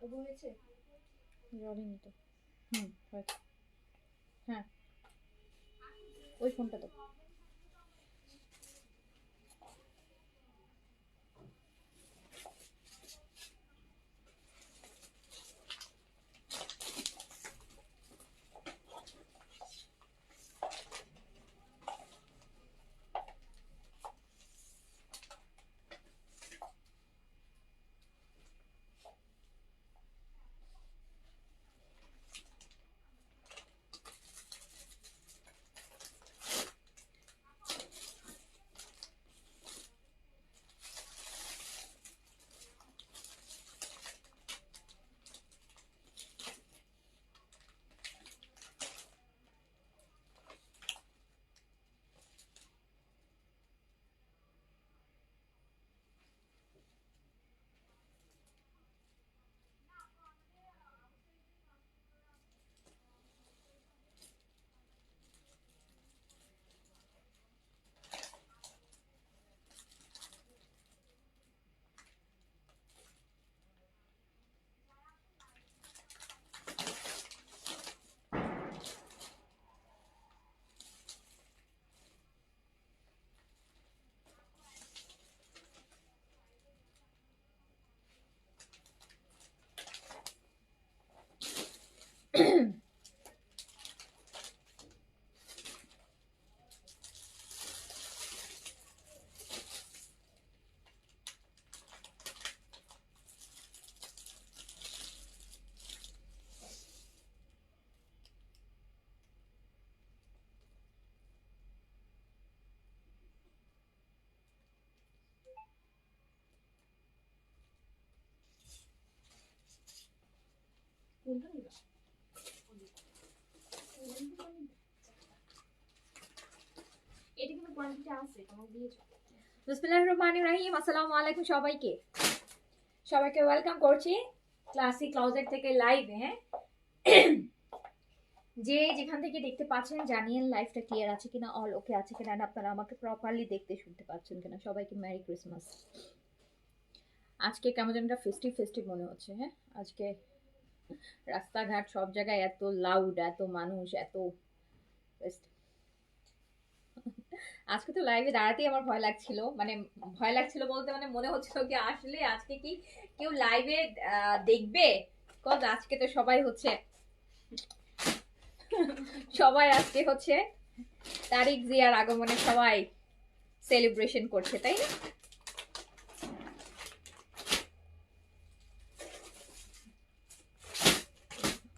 তবু হয়েছে জ্বলেনি তো। হয়েছে। হ্যাঁ ওই ফোনটা তো। কোনটা নিবা? এটা কিন্তু কোয়ান্টিটি আছে, তোমাকে দিয়েছো। বিসমিল্লাহির রহমানির রহিম। আসসালামু আলাইকুম সবাইকে। সবাইকে ওয়েলকাম করছি ক্লাসিক ক্লজেট থেকে লাইভে। হ্যাঁ, যে যেখান থেকে দেখতে পাচ্ছেন জানিয়েন লাইভটা ক্লিয়ার আছে কিনা, অল ওকে আছে কিনা, আপনারা আমাকে প্রপারলি দেখতে শুনতে পাচ্ছেন কিনা। সবাইকে মেরি ক্রিসমাস। আজকে কেমন যেন একটা ফেস্টিভ ফেস্টিভ মনে হচ্ছে। হ্যাঁ, আজকে রাস্তাঘাট সব জায়গায় এত লাউড, এত মানুষ, এত আজকে তো লাইভে দাঁড়াতেই আমার ভয় লাগছিল। মানে ভয় লাগছিল বলতে মানে মনে হচ্ছিল কি আসলে আজকে কি কেউ লাইভে দেখবে। কজ আজকে তো সবাই হচ্ছে সবাই আজকে হচ্ছে তারিক জিয়ার আগমনে সবাই সেলিব্রেশন করছে, তাই না?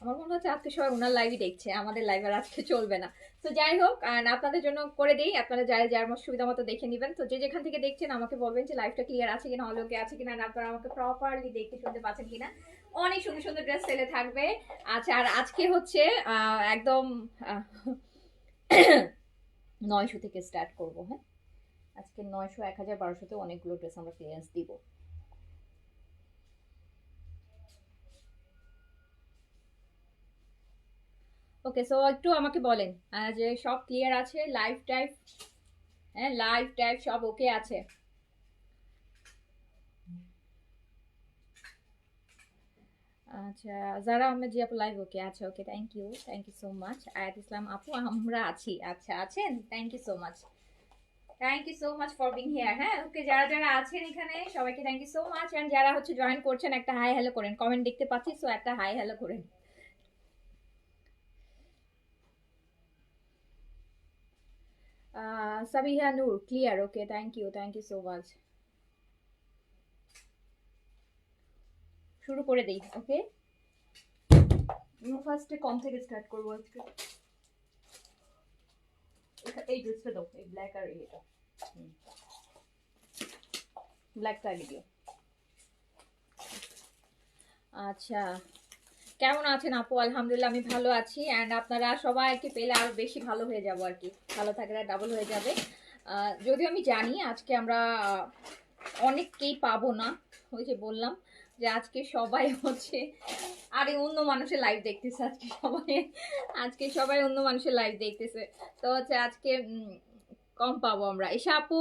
আমার মনে হচ্ছে আজকে সবাই ওনার লাইভই দেখছে, আমাদের লাইভ আর আজকে চলবে না। তো যাই হোক, আপনাদের জন্য করে দিই, আপনারা যার সুবিধা মতো দেখে নেবেন। তো যে যেখান থেকে দেখছেন আমাকে বলবেন যে লাইভটা ক্লিয়ার আছে কিনা, অলোকে আছে কিনা, আপনারা আমাকে প্রপারলি দেখতে শুনতে পাচ্ছেন কিনা। অনেক সুন্দর সুন্দর ড্রেস সেলে থাকবে। আচ্ছা, আর আজকে হচ্ছে একদম 900 থেকে স্টার্ট করবো। হ্যাঁ, আজকে 900, 1000, 1200তে অনেকগুলো ড্রেস আমরা ক্লিয়ারেন্স দিব। ওকে, সো একটু আমাকে বলেন যে সব ক্লিয়ার আছে, লাইভ টাইপ। হ্যাঁ, লাইভ টাইপ সব ওকে আছে। আচ্ছা, যারা আহমেদ জি আপু লাইভ ওকে আছে। Okay, thank you so much. Ayat Islam আপু আমরা আছি। আচ্ছা, আছেন, thank you so much. Thank you so much for being here. হ্যাঁ, ওকে, যারা যারা আছেন এখানে সবাইকে thank you so much. And যারা হচ্ছে জয়েন করছেন একটা হাই হ্যালো করেন, কমেন্ট দেখতে পাচ্ছি, সো একটা হাই হ্যালো করেন। Sabiha Noor clear. Okay, thank you so much. শুরু করে দেই। ওকে, ফার্স্টে কম থেকে স্টার্ট করবো আজকে। এই ড্রেসটা দাও, এই ব্ল্যাক আর এটা ব্ল্যাকটা আগে দিও। আচ্ছা, কেমন আছেন আপু? আলহামদুলিল্লাহ আমি ভালো আছি। অ্যান্ড আপনারা সবাইকে পেলে আরো বেশি ভালো হয়ে যাব আর কি, ভালো থাকলে ডাবল হয়ে যাবে। যদিও আমি জানি আজকে আমরা অনেককেই পাবো না, ওই যে বললাম যে আজকে সবাই হচ্ছে আরে অন্য মানুষের লাইভ দেখতেছে। আজকে সবাই অন্য মানুষের লাইভ দেখতেছে। তো হচ্ছে আজকে কম পাবো আমরা। এশা আপু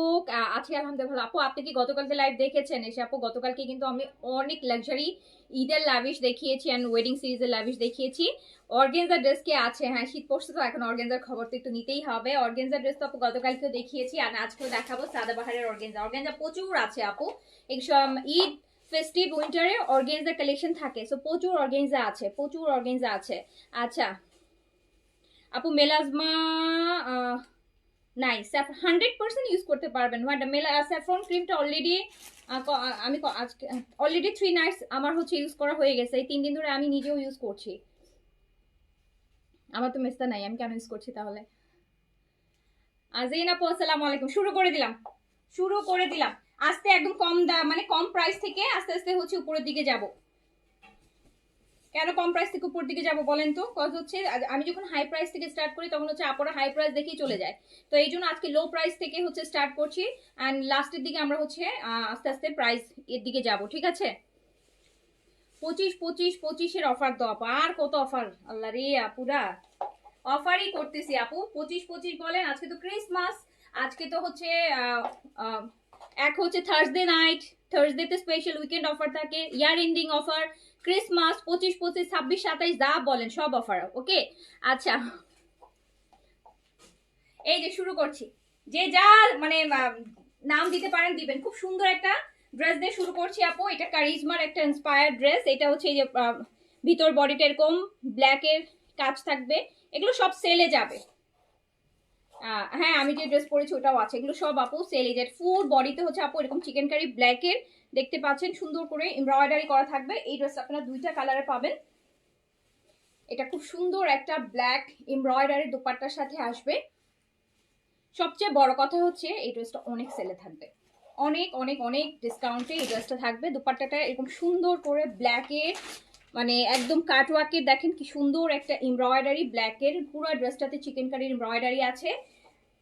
আছি আলহামদুলিল্লাহ। আপু আপনি কি গতকালকে লাইভ দেখেছেন? এশা আপু গতকালকে কিন্তু আমি অনেক লাক্সারি ঈদের লাভিশ দেখিয়েছি এন্ড ওয়েডিং সিরিজের লাভিশ দেখিয়েছি। অর্গানজা ড্রেস কি আছে? হ্যাঁ, শীত পড়ছে তো এখন অর্গানজার খবর তো একটু নিতেই হবে। অর্গানজা ড্রেস তো আপু গতকালকেও দেখিয়েছি আর আজকেও দেখাবো সাদাবাহারের অর্গানজা। অর্গানজা প্রচুর আছে আপু। ঈদ ফেস্টিভ উইন্টারে অর্গানজা কালেকশন থাকে, সো প্রচুর অর্গানজা আছে, প্রচুর অর্গানজা আছে। আচ্ছা আপু মেলাজমা নাই 100% ইউজ করতে পারবেন। স্যাফরন ক্রিমটা অলরেডি আমি আজকে অলরেডি 3 নাইটস আমার হচ্ছে ইউজ করা হয়ে গেছে। এই 3 দিন ধরে আমি নিজেও ইউজ করছি। আমার তো মেস্তা নাই, আমি কেন ইউজ করছি তাহলে? আজিন আপু আসসালামু আলাইকুম। শুরু করে দিলাম আস্তে একদম কম মানে কম প্রাইস থেকে আস্তে আস্তে হচ্ছে উপরের দিকে যাব। কেন কম প্রাইস থেকে উপর দিকে যাব বলেন তো? কজ হচ্ছে আমি যখন হাই প্রাইস থেকে স্টার্ট করি তখন হচ্ছে আপনারা হাই প্রাইস দেখেই চলে যায়। তো এই জন্য আজকে লো প্রাইস থেকে হচ্ছে স্টার্ট করছি অ্যান্ড লাস্টের দিকে আমরা হচ্ছে আস্তে আস্তে প্রাইস এর দিকে যাব, ঠিক আছে? 25 অফার দাও আপু। আর কত অফার, আল্লাহ রে আপুরা, অফারই করতেছি আপু। 25 বলেন। আজকে তো ক্রিসমাস, আজকে তো হচ্ছে এক হচ্ছে থার্সডে নাইট, থার্সডেতে স্পেশাল উইকেন্ড অফার থাকে, ইয়ার এন্ডিং অফার, ক্রিসমাস, 25, 26, 27 যা বলেন সব অফার। ওকে আচ্ছা, এই যে শুরু করছি। যে যা মানে নাম দিতে পারেন দিবেন। খুব সুন্দর একটা ড্রেস দিয়ে শুরু করছি আপু। এটা কারিজমার একটা ইন্সপায়ার্ড ড্রেস। এটা হচ্ছে এই যে ভিতর বডিটা এরকম ব্ল্যাকের কাজ থাকবে। এগুলো সব সেলে যাবে। হ্যাঁ, আমি যে ড্রেস পরেছি ওটাও আছে। এগুলো সব আপু সেলে যায়। ফুল বডিতে হচ্ছে আপু এরকম চিকেন কারি ব্ল্যাকের দেখতে পাচ্ছেন, সুন্দর করে এমব্রয়ডারি করা থাকবে। এই ড্রেসটা আপনারা দুইটা কালারে পাবেন। এটা খুব সুন্দর একটা ব্ল্যাক এমব্রয়ডারি দোপাট্টার সাথে আসবে। সবচেয়ে বড় কথা হচ্ছে এই ড্রেসটা অনেক সেলে থাকবে, অনেক অনেক অনেক ডিসকাউন্টে এই ড্রেসটা থাকবে। দোপাট্টাটা এরকম সুন্দর করে ব্ল্যাকের মানে একদম কাটওয়ার্কের, দেখেন কি সুন্দর একটা এমব্রয়ডারি ব্ল্যাকের। পুরো ড্রেসটাতে চিকেন কারির এমব্রয়ডারি আছে।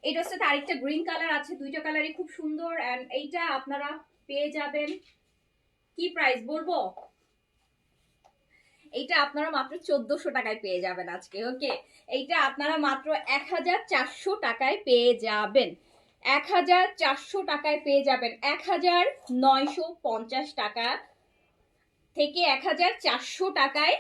এই ড্রেসটাতে আরেকটা গ্রিন কালার আছে, দুইটা কালারই খুব সুন্দর। এন্ড এইটা আপনারা পেয়ে যাবেন, কি প্রাইস বলবো, এইটা আপনারা মাত্র 1400 টাকায় পেয়ে যাবেন আজকে। ওকে, এইটা আপনারা মাত্র 1400 টাকায় পেয়ে যাবেন। 1400 টাকায় পেয়ে যাবেন। 1950 টাকা থেকে 1400 টাকায়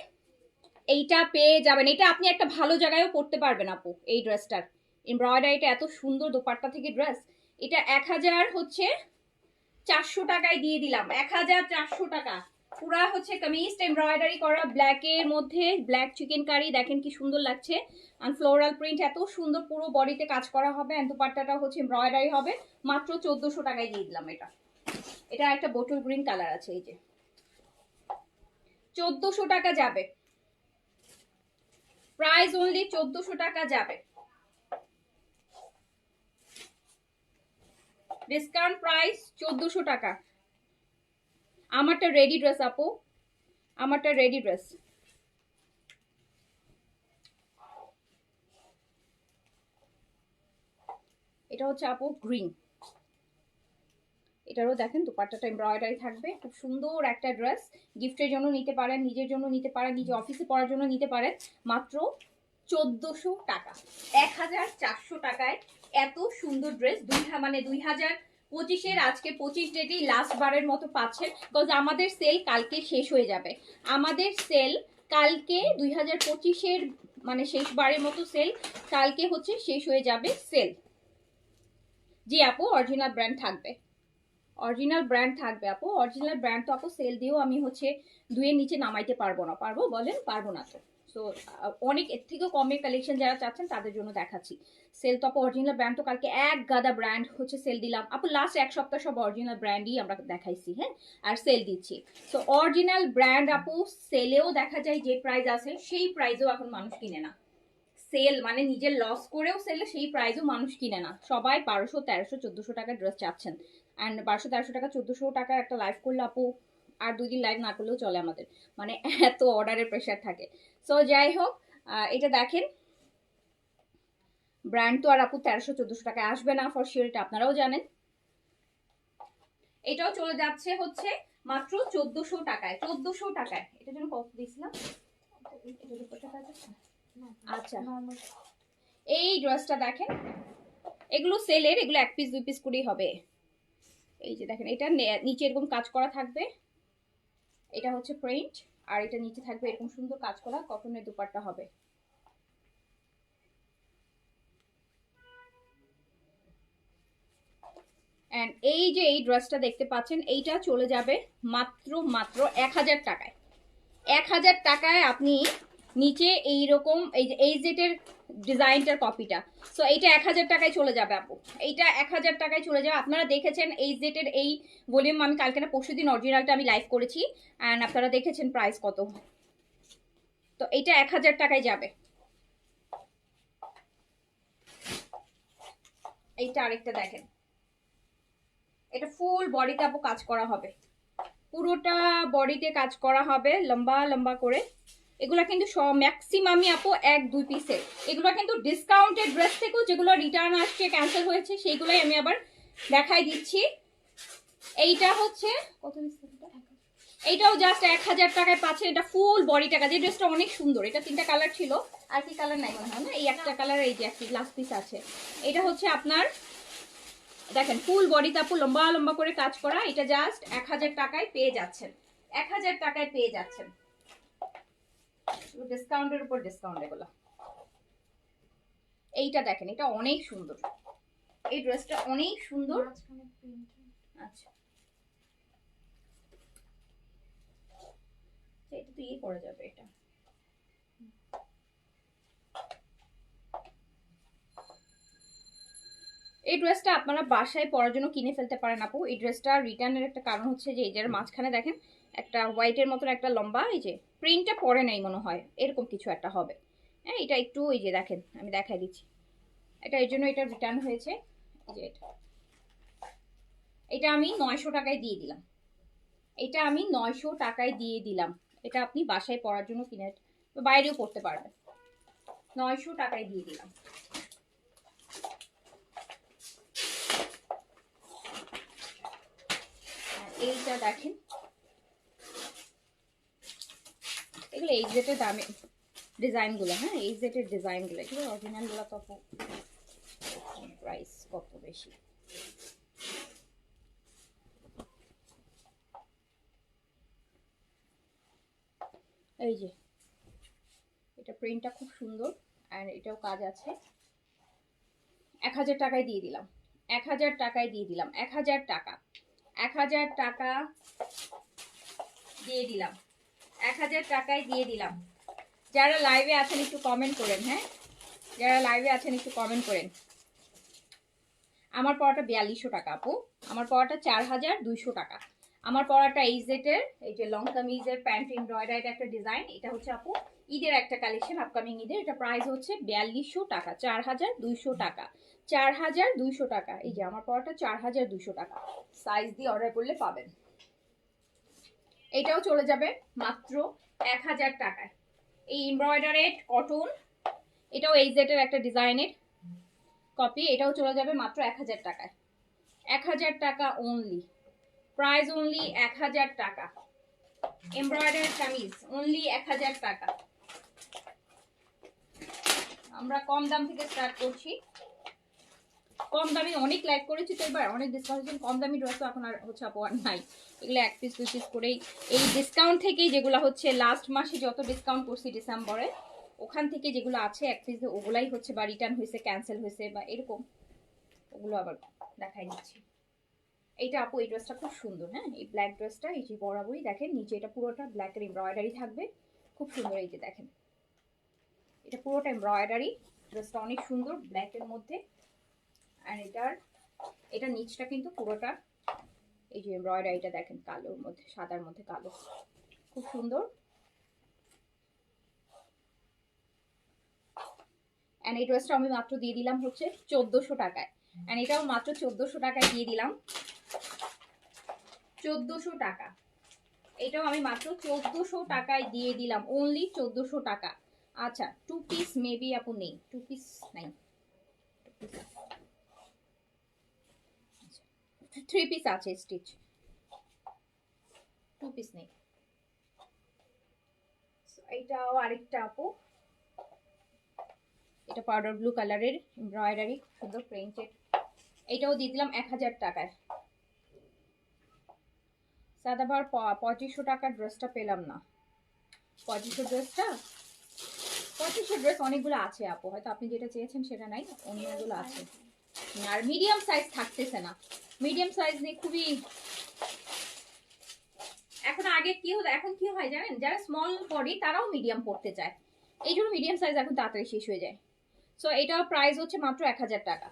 এইটা পেয়ে যাবেন। এটা আপনি একটা ভালো জায়গায়ও পড়তে পারবেন আপু। এই ড্রেসটার এমব্রয়ডারিটা এত সুন্দর, দোপাট্টা থেকে ড্রেস। এটা 1400 টাকায় দিয়ে দিলাম। 1400 টাকা পুরা হচ্ছে কামিজ এমব্রয়ডারি করা ব্ল্যাকের মধ্যে, ব্ল্যাক চিকেন কারি দেখেন কি সুন্দর লাগছে। আর ফ্লোরাল প্রিন্ট এত সুন্দর, পুরো বডিতে কাজ করা হবে। আর দোপাট্টাটা হচ্ছে এমব্রয়ডারি হবে। মাত্র 1400 টাকায় দিয়ে দিলাম এটা। এটা একটা বোটল গ্রিন কালার আছে, এই যে 1400 টাকা যাবে। প্রাইস অনলি 1400 টাকা যাবে। ডিসকাউন্ট প্রাইস 1400 টাকা। আমারটা রেডি ড্রেস আপু, আমারটা রেডি ড্রেস। এটা হচ্ছে আপু গ্রিন। এটারও দেখেন দোপাট্টাটা এমব্রয়ডারি থাকবে। খুব সুন্দর একটা ড্রেস। গিফটের জন্য নিতে পারেন, নিজের জন্য নিতে পারেন, নিজে অফিসে পড়ার জন্য নিতে পারেন। মাত্র 1400 টাকা। 1400 টাকায় এত সুন্দর ড্রেস। 2025-এর আজকে 25 ডেটেই লাস্ট বারের মতো পাচ্ছেন। বিকজ আমাদের সেল কালকে শেষ হয়ে যাবে। আমাদের সেল কালকে 2025-এর মানে শেষবারের মতো সেল কালকে হচ্ছে শেষ হয়ে যাবে সেল। জি আপু, অরিজিনাল ব্র্যান্ড থাকবে, অরিজিনাল ব্র্যান্ড থাকবে আপু। অরিজিনাল ব্র্যান্ড তো আপু সেল দিয়েও আমি হচ্ছে 2-এর নিচে নামাইতে পারবো না। পারবো বলেন? পারবো না তো। সো অনেক এর থেকেও কমে কালেকশন যারা চাচ্ছেন তাদের জন্য দেখাচ্ছি। সেল তো আপু অরিজিনাল ব্র্যান্ড তো কালকে এক গাদা ব্র্যান্ড হচ্ছে সেল দিলাম আপু। লাস্ট এক সপ্তাহ সব অরিজিনাল ব্র্যান্ডই আমরা দেখাইছি, হ্যাঁ, আর সেল দিচ্ছি। সো অরিজিনাল ব্র্যান্ড আপু সেলেও দেখা যায় যে প্রাইস আছে সেই প্রাইসেও এখন মানুষ কিনে না। সেল মানে নিজের লস করেও সেলে সেই প্রাইসও মানুষ কিনে না। সবাই 1200, 1300, 1400 টাকার ড্রেস চাচ্ছেন। অ্যান্ড 1200, 1300 টাকা, 1400 টাকার একটা লাইভ করলে আপু আর 2 দিন লাইভ না করলেও চলে আমাদের, মানে এত অর্ডারের প্রেশার থাকে। সো যাই হোক, এটা দেখেন ব্র্যান্ড তো আর আপু 1300, 1400 টাকায় আসবে না ফর শিওর, এটা আপনারাও জানেন। এটাও চলে যাচ্ছে হচ্ছে মাত্র 1400 টাকায়। 1400 টাকায় এটার জন্য কত দিয়েছিলাম? আচ্ছা, এই ড্রেসটা দেখেন, এগুলো সেলের, এগুলো 1 পিস 2 পিস করেই হবে। এই যে দেখেন, এটা নিচে এরকম কাজ করা থাকবে, এটা হচ্ছে প্রিন্ট, আর এটা নিচে থাকবে এরকম সুন্দর কাজ করা কটনের দুপাট্টা হবে। এন্ড এই যে এই ড্রেসটা দেখতে পাচ্ছেন, এইটা চলে যাবে মাত্র মাত্র 1000 টাকায়। 1000 টাকায় আপনি নিচে এইরকম এই যে এই জেটের ডিজাইনটার কপিটা, সো এইটা 1000 টাকায় চলে যাবে আপু, এইটা 1000 টাকায় চলে যাবে। আপনারা দেখেছেন এই জেটের এই ভলিউম, আমি কালকে না পরশুদিন অরিজিনালটা আমি লাইভ করেছি, অ্যান্ড আপনারা দেখেছেন প্রাইস কত। তো এইটা 1000 টাকায় যাবে। এইটা আরেকটা দেখেন, এটা ফুল বডিতে আপু কাজ করা হবে, পুরোটা বডিতে কাজ করা হবে লম্বা লম্বা করে। এগুলা কিন্তু সব ম্যাক্সিমামই আপু 1-2 পিসের। এগুলো কিন্তু ডিসকাউন্টেড ড্রেস থেকেও যেগুলো রিটার্ন আসছে, ক্যান্সেল হয়েছে, সেইগুলোই আমি আবার দেখাই দিচ্ছি। এইটা হচ্ছে কত, এইটাও জাস্ট 1000 টাকায় পাচ্ছেন। এটা ফুল বডি টাকা, যে ড্রেসটা অনেক সুন্দর। এটা 3টা কালার ছিল, আর কি কালার নাই মনে হয় না, এই একটা কালার, এই যে একটা লাস্ট পিস আছে। এটা হচ্ছে আপনার দেখেন ফুল বডিতে আপু লম্বা লম্বা করে কাজ করা, এটা জাস্ট 1000 টাকায় পেয়ে যাচ্ছেন। 1000 টাকায় পেয়ে যাচ্ছেন, ডিসকাউন্টের উপর ডিসকাউন্ট এগুলো। এইটা দেখেন, এটা অনেক সুন্দর, এই ড্রেসটা অনেক সুন্দর। আচ্ছা, এটা তো ইয়ে করা যাবে। এটা এই ড্রেসটা আপনারা বাসায় পরার জন্য কিনে ফেলতে পারেন আপু। এই ড্রেসটা রিটার্নের একটা কারণ হচ্ছে যে এই যে মাঝখানে দেখেন একটা হোয়াইটের মতন একটা লম্বা, এই যে প্রিন্টটা পরে নাই মনে হয়, এরকম কিছু একটা হবে। হ্যাঁ, এটা একটু এই যে দেখেন, আমি দেখাই দিচ্ছি, এটা এই জন্য এটা রিটার্ন হয়েছে। এই যে এটা আমি 900 টাকায় দিয়ে দিলাম, এটা আমি 900 টাকায় দিয়ে দিলাম। এটা আপনি বাসায় পরার জন্য কিনে বাইরেও পড়তে পারবেন, 900 টাকায় দিয়ে দিলাম। এইটা দেখেন, এগুলো এই জেটের দামে ডিজাইনগুলো, হ্যাঁ এই জেটের ডিজাইনগুলো, এগুলো অরিজিনালগুলো তো প্রাইস কত বেশি। এই যে এটা প্রিন্টটা খুব সুন্দর, আর এটাও কাজ আছে। 1000 টাকায় দিয়ে দিলাম, 1000 টাকায় দিয়ে দিলাম, 1000 টাকা, 1000 টাকা দিয়ে দিলাম, 1000 টাকায় দিয়ে দিলাম। যারা লাইভে আছেন একটু কমেন্ট করেন, হ্যাঁ যারা লাইভে আছেন একটু কমেন্ট করেন। আমার পড়াটা 4200 টাকা আপু, আমার পড়াটা 4200 টাকা। আমার পড়াটা এই জেটের, এই যে লং কামিজের প্যান্ট এমব্রয়ডারির একটা ডিজাইন, এটা হচ্ছে আপু ঈদের একটা কালেকশন, আপকামিং ঈদের। এটা প্রাইস হচ্ছে 4200 টাকা, 4200 টাকা, 4200 টাকা। এই যে আমার পড়াটা 4200 টাকা, সাইজ দিয়ে অর্ডার করলে পাবেন। এটাও চলে যাবে মাত্র 1000 টাকায়। এই এমব্রয়ডারেড কটন, এটাও এই জেটের একটা ডিজাইনের কপি, এটাও চলে যাবে মাত্র 1000 টাকায়। 1000 টাকা অনলি, প্রাইস অনলি 1000 টাকা। এমব্রয়ডারি কামিজ অনলি 1000 টাকা। আমরা কম দাম থেকে স্টার্ট করছি, কম দামি অনেক লাইক করেছি তো এবার অনেক ডিসকাউন্ট, কম দামি ড্রেস তো এখন আর হচ্ছে আপু আর নাই। এগুলো 1 পিস 2 পিস করেই, এই ডিসকাউন্ট থেকেই যেগুলো হচ্ছে লাস্ট মাসে যত ডিসকাউন্ট করছি ডিসেম্বরে, ওখান থেকে যেগুলো আছে 1 পিস, ওগুলাই হচ্ছে বা রিটার্ন হয়েছে, ক্যান্সেল হয়েছে বা এরকম, ওগুলো আবার দেখাই দিচ্ছি। এইটা আপু এই ড্রেসটা খুব সুন্দর, হ্যাঁ এই ব্ল্যাক ড্রেসটা, এই যে বরাবরই দেখেন নিচে এটা পুরোটা ব্ল্যাকের এমব্রয়ডারি থাকবে, খুব সুন্দর। এই যে দেখেন এটা পুরোটা এমব্রয়ডারি, ড্রেসটা অনেক সুন্দর ব্ল্যাকের মধ্যে। আর এটা নিচটা কিন্তু পুরোটা এই যে এমব্রয়ডারিটা দেখেন কালোর মধ্যে, সাদার মধ্যে কালো, খুব সুন্দর। এন্ড এই ড্রেসটা আমি মাত্র দিয়ে দিলাম হচ্ছে 1400 টাকায়, এন্ড এটাও মাত্র 1400 টাকায় দিয়ে দিলাম, 1400 টাকা। এটাও আমি মাত্র 1400 টাকায় দিয়ে দিলাম, অনলি 1400 টাকা। আচ্ছা 2 পিস মেবি আপু নেই, 2 পিস নাই, 3 পিস আছে স্টিচ, 2 পিস নেই। এইটাও আরেকটা আপু, এটা পাউডার ব্লু কালারের এমব্রয়ডারি সুন্দর প্রিন্টেড এটাও দিয়ে দিলাম 1000 টাকায়। সাদাবাহার 2500 টাকার ড্রেসটা পেলাম না। 2500 ড্রেসটা, 2500 ড্রেস অনেকগুলো আছে আপু, হয়তো আপনি যেটা চেয়েছেন সেটা নাই, অনেকগুলো আছে। আর মিডিয়াম সাইজ থাকতেছে না, মিডিয়াম সাইজ নিয়ে খুবই এখন, আগে কি হতো, এখন কি হয় জানেন, যারা স্মল বডি তারাও মিডিয়াম পড়তে চায়, এই জন্য মিডিয়াম সাইজ এখন তাড়াতাড়ি শেষ হয়ে যায়। সো এটা প্রাইস হচ্ছে মাত্র 1000 টাকা।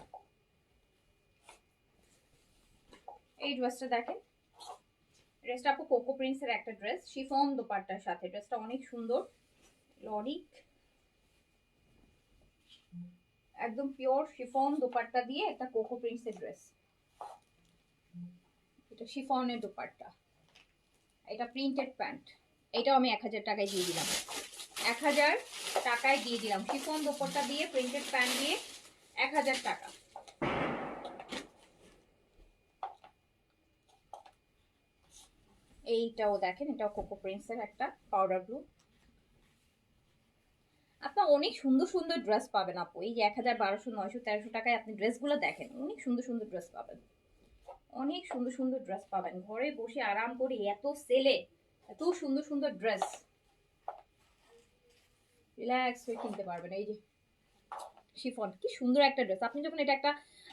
এই ড্রেসটা দেখেন, ড্রেসটা আপু কোকো প্রিন্সের একটা ড্রেস, শিফন দোপাট্টার সাথে, ড্রেসটা অনেক সুন্দর, লরিক একদম পিওর শিফন দোপাট্টা দিয়ে একটা কোকো প্রিন্সের ড্রেস। এটা শিফনের দোপাট্টা, এটা প্রিন্টেড প্যান্ট, এটাও আমি 1000 টাকায় দিয়ে দিলাম। 1000 টাকায় দিয়ে দিলাম, শিফন দোপাট্টা দিয়ে প্রিন্টেড প্যান্ট দিয়ে 1000 টাকা। এইটাও দেখেন, এটাও কোকো প্রিন্সের একটা পাউডার ব্লু। আপনার অনেক সুন্দর সুন্দর ড্রেস পাবেন আপু, এই যে 1000, 1200, 900, 1300 টাকায় আপনি ড্রেসগুলো দেখেন, অনেক সুন্দর সুন্দর ড্রেস পাবেন, অনেক সুন্দর সুন্দর ড্রেস পাবেন। ঘরে বসে আরাম করে এত সেলে এত সুন্দর সুন্দর ড্রেস রিল্যাক্স হয়ে কিনতে পারবেন। এই যে শিফন, কি সুন্দর একটা ড্রেস। আপনি যখন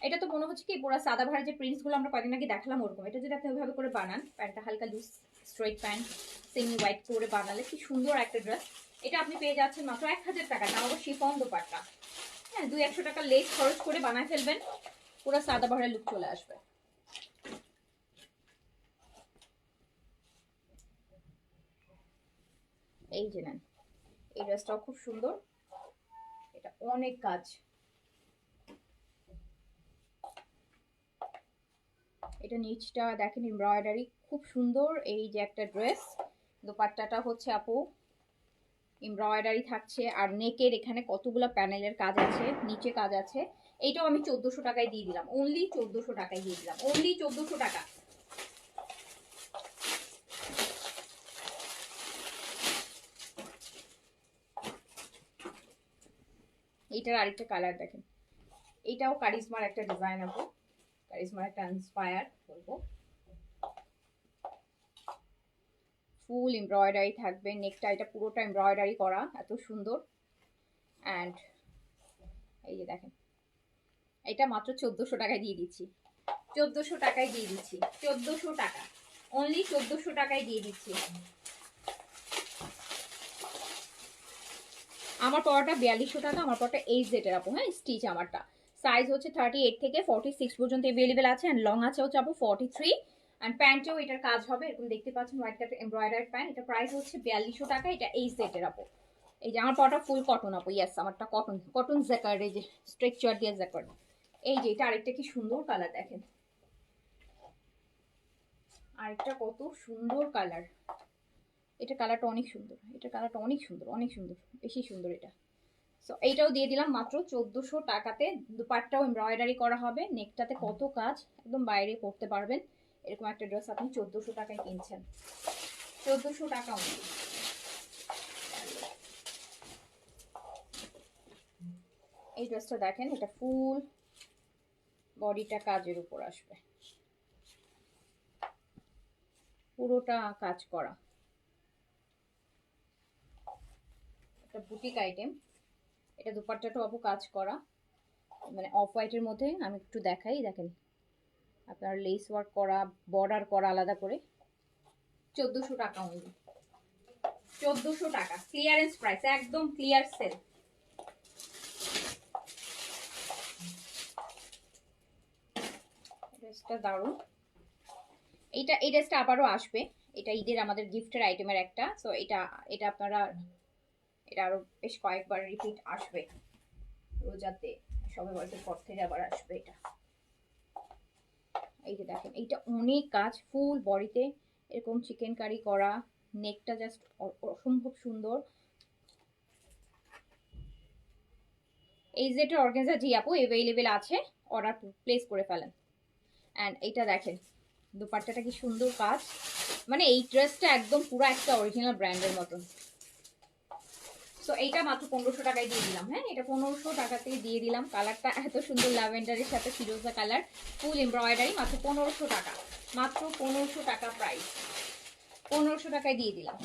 এটা তো মনে হচ্ছে কি পুরো সাদাবাহার যে প্রিন্টস গুলো আমরা কয়েকদিন আগে দেখালাম ওরকম, এটা যদি আপনি ওইভাবে করে বানান, প্যান্টটা হালকা loose straight pant semi white করে বানালে কি সুন্দর একটা ড্রেস। এটা আপনি পেয়ে যাচ্ছেন মাত্র 1000 টাকা, তাও আবার শিফন দোপাট্টা। হ্যাঁ, 200-100 টাকা লেস খরচ করে বানায় ফেলবেন, পুরো সাদাবাহারের লুক চলে আসবে। এই যে নেন, এই ড্রেসটাও খুব সুন্দর, এটা অনেক কাজ, এটা নিচটা দেখেন এমব্রয়ডারি খুব সুন্দর। এই যে একটা ড্রেস, দোপাট্টাটা হচ্ছে আপু এমব্রয়ডারি থাকছে, আর নেকের এখানে কতগুলো প্যানেলের কাজ আছে, নিচে কাজ আছে। এইটাও আমি 1400 টাকায় দিয়ে দিলাম, অনলি 1400 টাকায় দিয়ে দিলাম, অনলি 1400 টাকা। এইটার আরেকটা কালার দেখেন, এইটাও কারিজমার একটা ডিজাইন আপু, কারিজমার একটা ইন্সপায়ার বলবো, ফুল এমব্রয়ডারি থাকবে, নেকটা এটা পুরোটা এমব্রয়ডারি করা, এত সুন্দর। অ্যান্ড এই যে দেখেন, এটা মাত্র 1400 টাকায় দিয়ে দিচ্ছি, 1400 টাকায় দিয়ে দিচ্ছি, 1400 টাকা, অনলি 1400 টাকায় দিয়ে দিচ্ছি। আমার পড়াটা 4200 টাকা, আমার পড়াটা HZ এর আপু, হ্যাঁ স্টিচ, আমারটা সাইজ হচ্ছে 38 থেকে 46 পর্যন্ত অ্যাভেলেবেল আছে, অ্যান্ড লং আছে হচ্ছে আপু 43, অ্যান্ড প্যান্টেও এটার কাজ হবে, এরকম দেখতে পাচ্ছেন হোয়াইট কালার এমব্রয়ডারি প্যান্ট, এটা প্রাইস হচ্ছে 4200 টাকা, এটা HZ এর আপু। এই যে আমার পড়াটা ফুল কটন আপু, ইয়েস আমারটা কটন, কটন জ্যাকার্ড, এই যে স্ট্রেকচার দিয়ে জ্যাকার্ড। এই যে এটা আরেকটা কি সুন্দর কালার দেখেন, আরেকটা কত সুন্দর কালার, এটা কালারটা অনেক সুন্দর, এটা কালারটা অনেক সুন্দর, অনেক সুন্দর, বেশি সুন্দর এটা। সো এইটাও দিয়ে দিলাম মাত্র 1400 টাকাতে, দুপাট্টাও এমব্রয়ডারি করা হবে, নেকটাতে কত কাজ, একদম বাইরে পড়তে পারবেন, এরকম একটা ড্রেস আপনি 1400 টাকায় কিনছেন, 1400 টাকা অনলি। এই ড্রেসটা দেখেন, এটা ফুল বডিটা কাজের উপর আসবে, পুরোটা কাজ করা, একটা বুটিক আইটেম, এটা দুপাট্টাটাও আপু কাজ করা, মানে অফ হোয়াইটের মধ্যে, আমি একটু দেখাই, দেখেন আপনার লেস ওয়ার্ক করা, বর্ডার করা আলাদা করে, 1400 টাকা অনলি, 1400 টাকা ক্লিয়ারেন্স প্রাইস, একদম ক্লিয়ার সেল। ড্রেসটা দারুণ, এই ড্রেসটা আবারও আসবে, এটা ঈদের আমাদের গিফটের আইটেমের একটা, সো এটা আপনারা, এটা আরো বেশ কয়েকবার রিপিট আসবে, রোজাতে সবে বয়সের পর থেকে আবার আসবে এটা। এই যে দেখেন, এইটা অনেক কাজ, ফুল বডিতে এরকম চিকেন কারি করা, নেকটা জাস্ট অসম্ভব সুন্দর। এই যে অর্গানজা জি আপু অ্যাভেলেবেল আছে, অর্ডার প্লেস করে ফেলেন। অ্যান্ড এইটা দেখেন, দুপাট্টাটা কি সুন্দর কাজ, মানে এই ড্রেসটা একদম পুরো একটা অরিজিনাল ব্র্যান্ডের মতন। সো তো এইটা মাত্র 1500 টাকায় দিয়ে দিলাম। হ্যাঁ, এটা 1500 টাকাতেই দিয়ে দিলাম। কালারটা এত সুন্দর ল্যাভেন্ডারের সাথে ফিরোজা কালার, ফুল এমব্রয়ডারি, মাত্র 1500 টাকা, মাত্র 1500 টাকা প্রাইস, 1500 টাকায় দিয়ে দিলাম।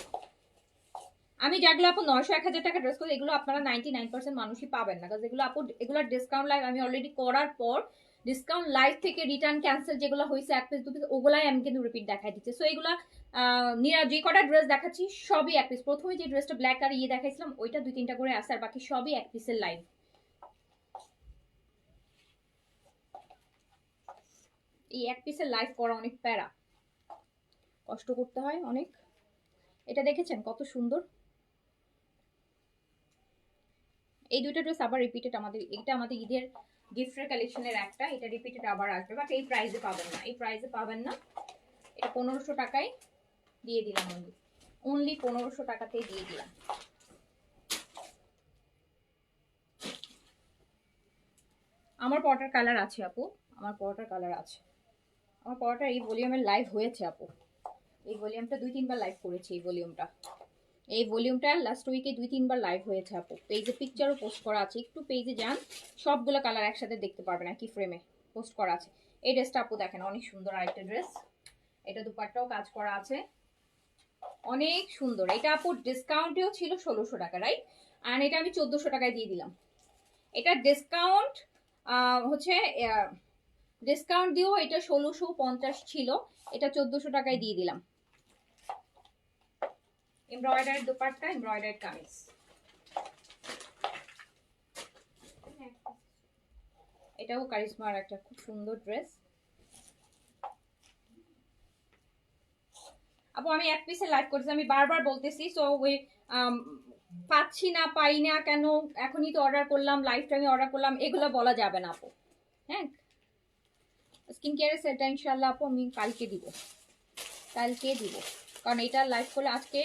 আমি যেগুলো আপু 900 1000 টাকা ড্রেস করি, এগুলো আপনারা 99% মানুষই পাবেন না, কারণ এগুলো আপু এগুলো ডিসকাউন্ট লাইভ আমি অলরেডি করার পর ডিসকাউন্ট লাইভ থেকে রিটার্ন ক্যান্সেল যেগুলো হয়েছে 1 পিস 2 পিস, ওগুলাই আমি কিন্তু রিপিট দেখাই দিচ্ছি। সো এগুলো যে কটা ড্রেস দেখাচ্ছি সবই 1 পিস। প্রথমে যে ড্রেসটা ব্ল্যাক আর দেখাইছিলাম ওইটা 2-3টা করে আছে, আর বাকি সবই 1 পিসের লাইভ। এই 1 পিসের লাইভ করা অনেক প্যারা, কষ্ট করতে হয় অনেক। এটা দেখেছেন কত সুন্দর। এই দুইটা ড্রেস আবার রিপিটেড আমাদের, এটা আমাদের ঈদের গিফটের কালেকশনের একটা, এটা রিপিটেড আবার আসবে, বাট এই প্রাইসে পাবেন না, এই প্রাইসে পাবেন না। এটা 1500 টাকায় দিয়ে দিলাম, অনলি 1500 টাকাতেই দিয়ে দিলাম। আমার পরোটার কালার আছে আপু, আমার পরোটার কালার আছে, আমার পরোটার এই ভলিউমের লাইভ হয়েছে আপু, এই ভলিউমটা 2-3 বার লাইভ করেছি। এই ভলিউমটা লাস্ট উইকে 2-3 বার লাইভ হয়েছে আপু। পেজে পিকচারও পোস্ট করা আছে, একটু পেজে যান, সবগুলো কালার একসাথে দেখতে পারবেন, একই ফ্রেমে পোস্ট করা আছে। এই ড্রেসটা আপু দেখেন অনেক সুন্দর আরেকটা ড্রেস, এটা দুপাট্টাও কাজ করা আছে, অনেক সুন্দর। এটা আপু ডিসকাউন্টেও ছিল 1600 টাকা, রাইট? আর এটা আমি 1400 টাকায় দিয়ে দিলাম। এটা ডিসকাউন্ট হচ্ছে ডিসকাউন্ট দিয়েও এটা 1650 ছিল, এটা 1400 টাকায় দিয়ে দিলাম। Embroidery dupatta, embroidery kameez. এটাও কারিশমার একটা খুব সুন্দর ড্রেস। আপু আমি 1 পিসে লাইভ করতেছি, আমি বারবার বলতেছি, সো ওই পাচ্ছি না, পাই না কেন, এখনই তো অর্ডার করলাম, লাইভ টাইমে অর্ডার করলাম, এগুলো বলা যাবে না আপু। হ্যাঁ, স্কিন কেয়ারের সেটটা ইনশাল্লাহ আপু আমি কালকে দিব, কারণ এটা লাইভ করলে আজকে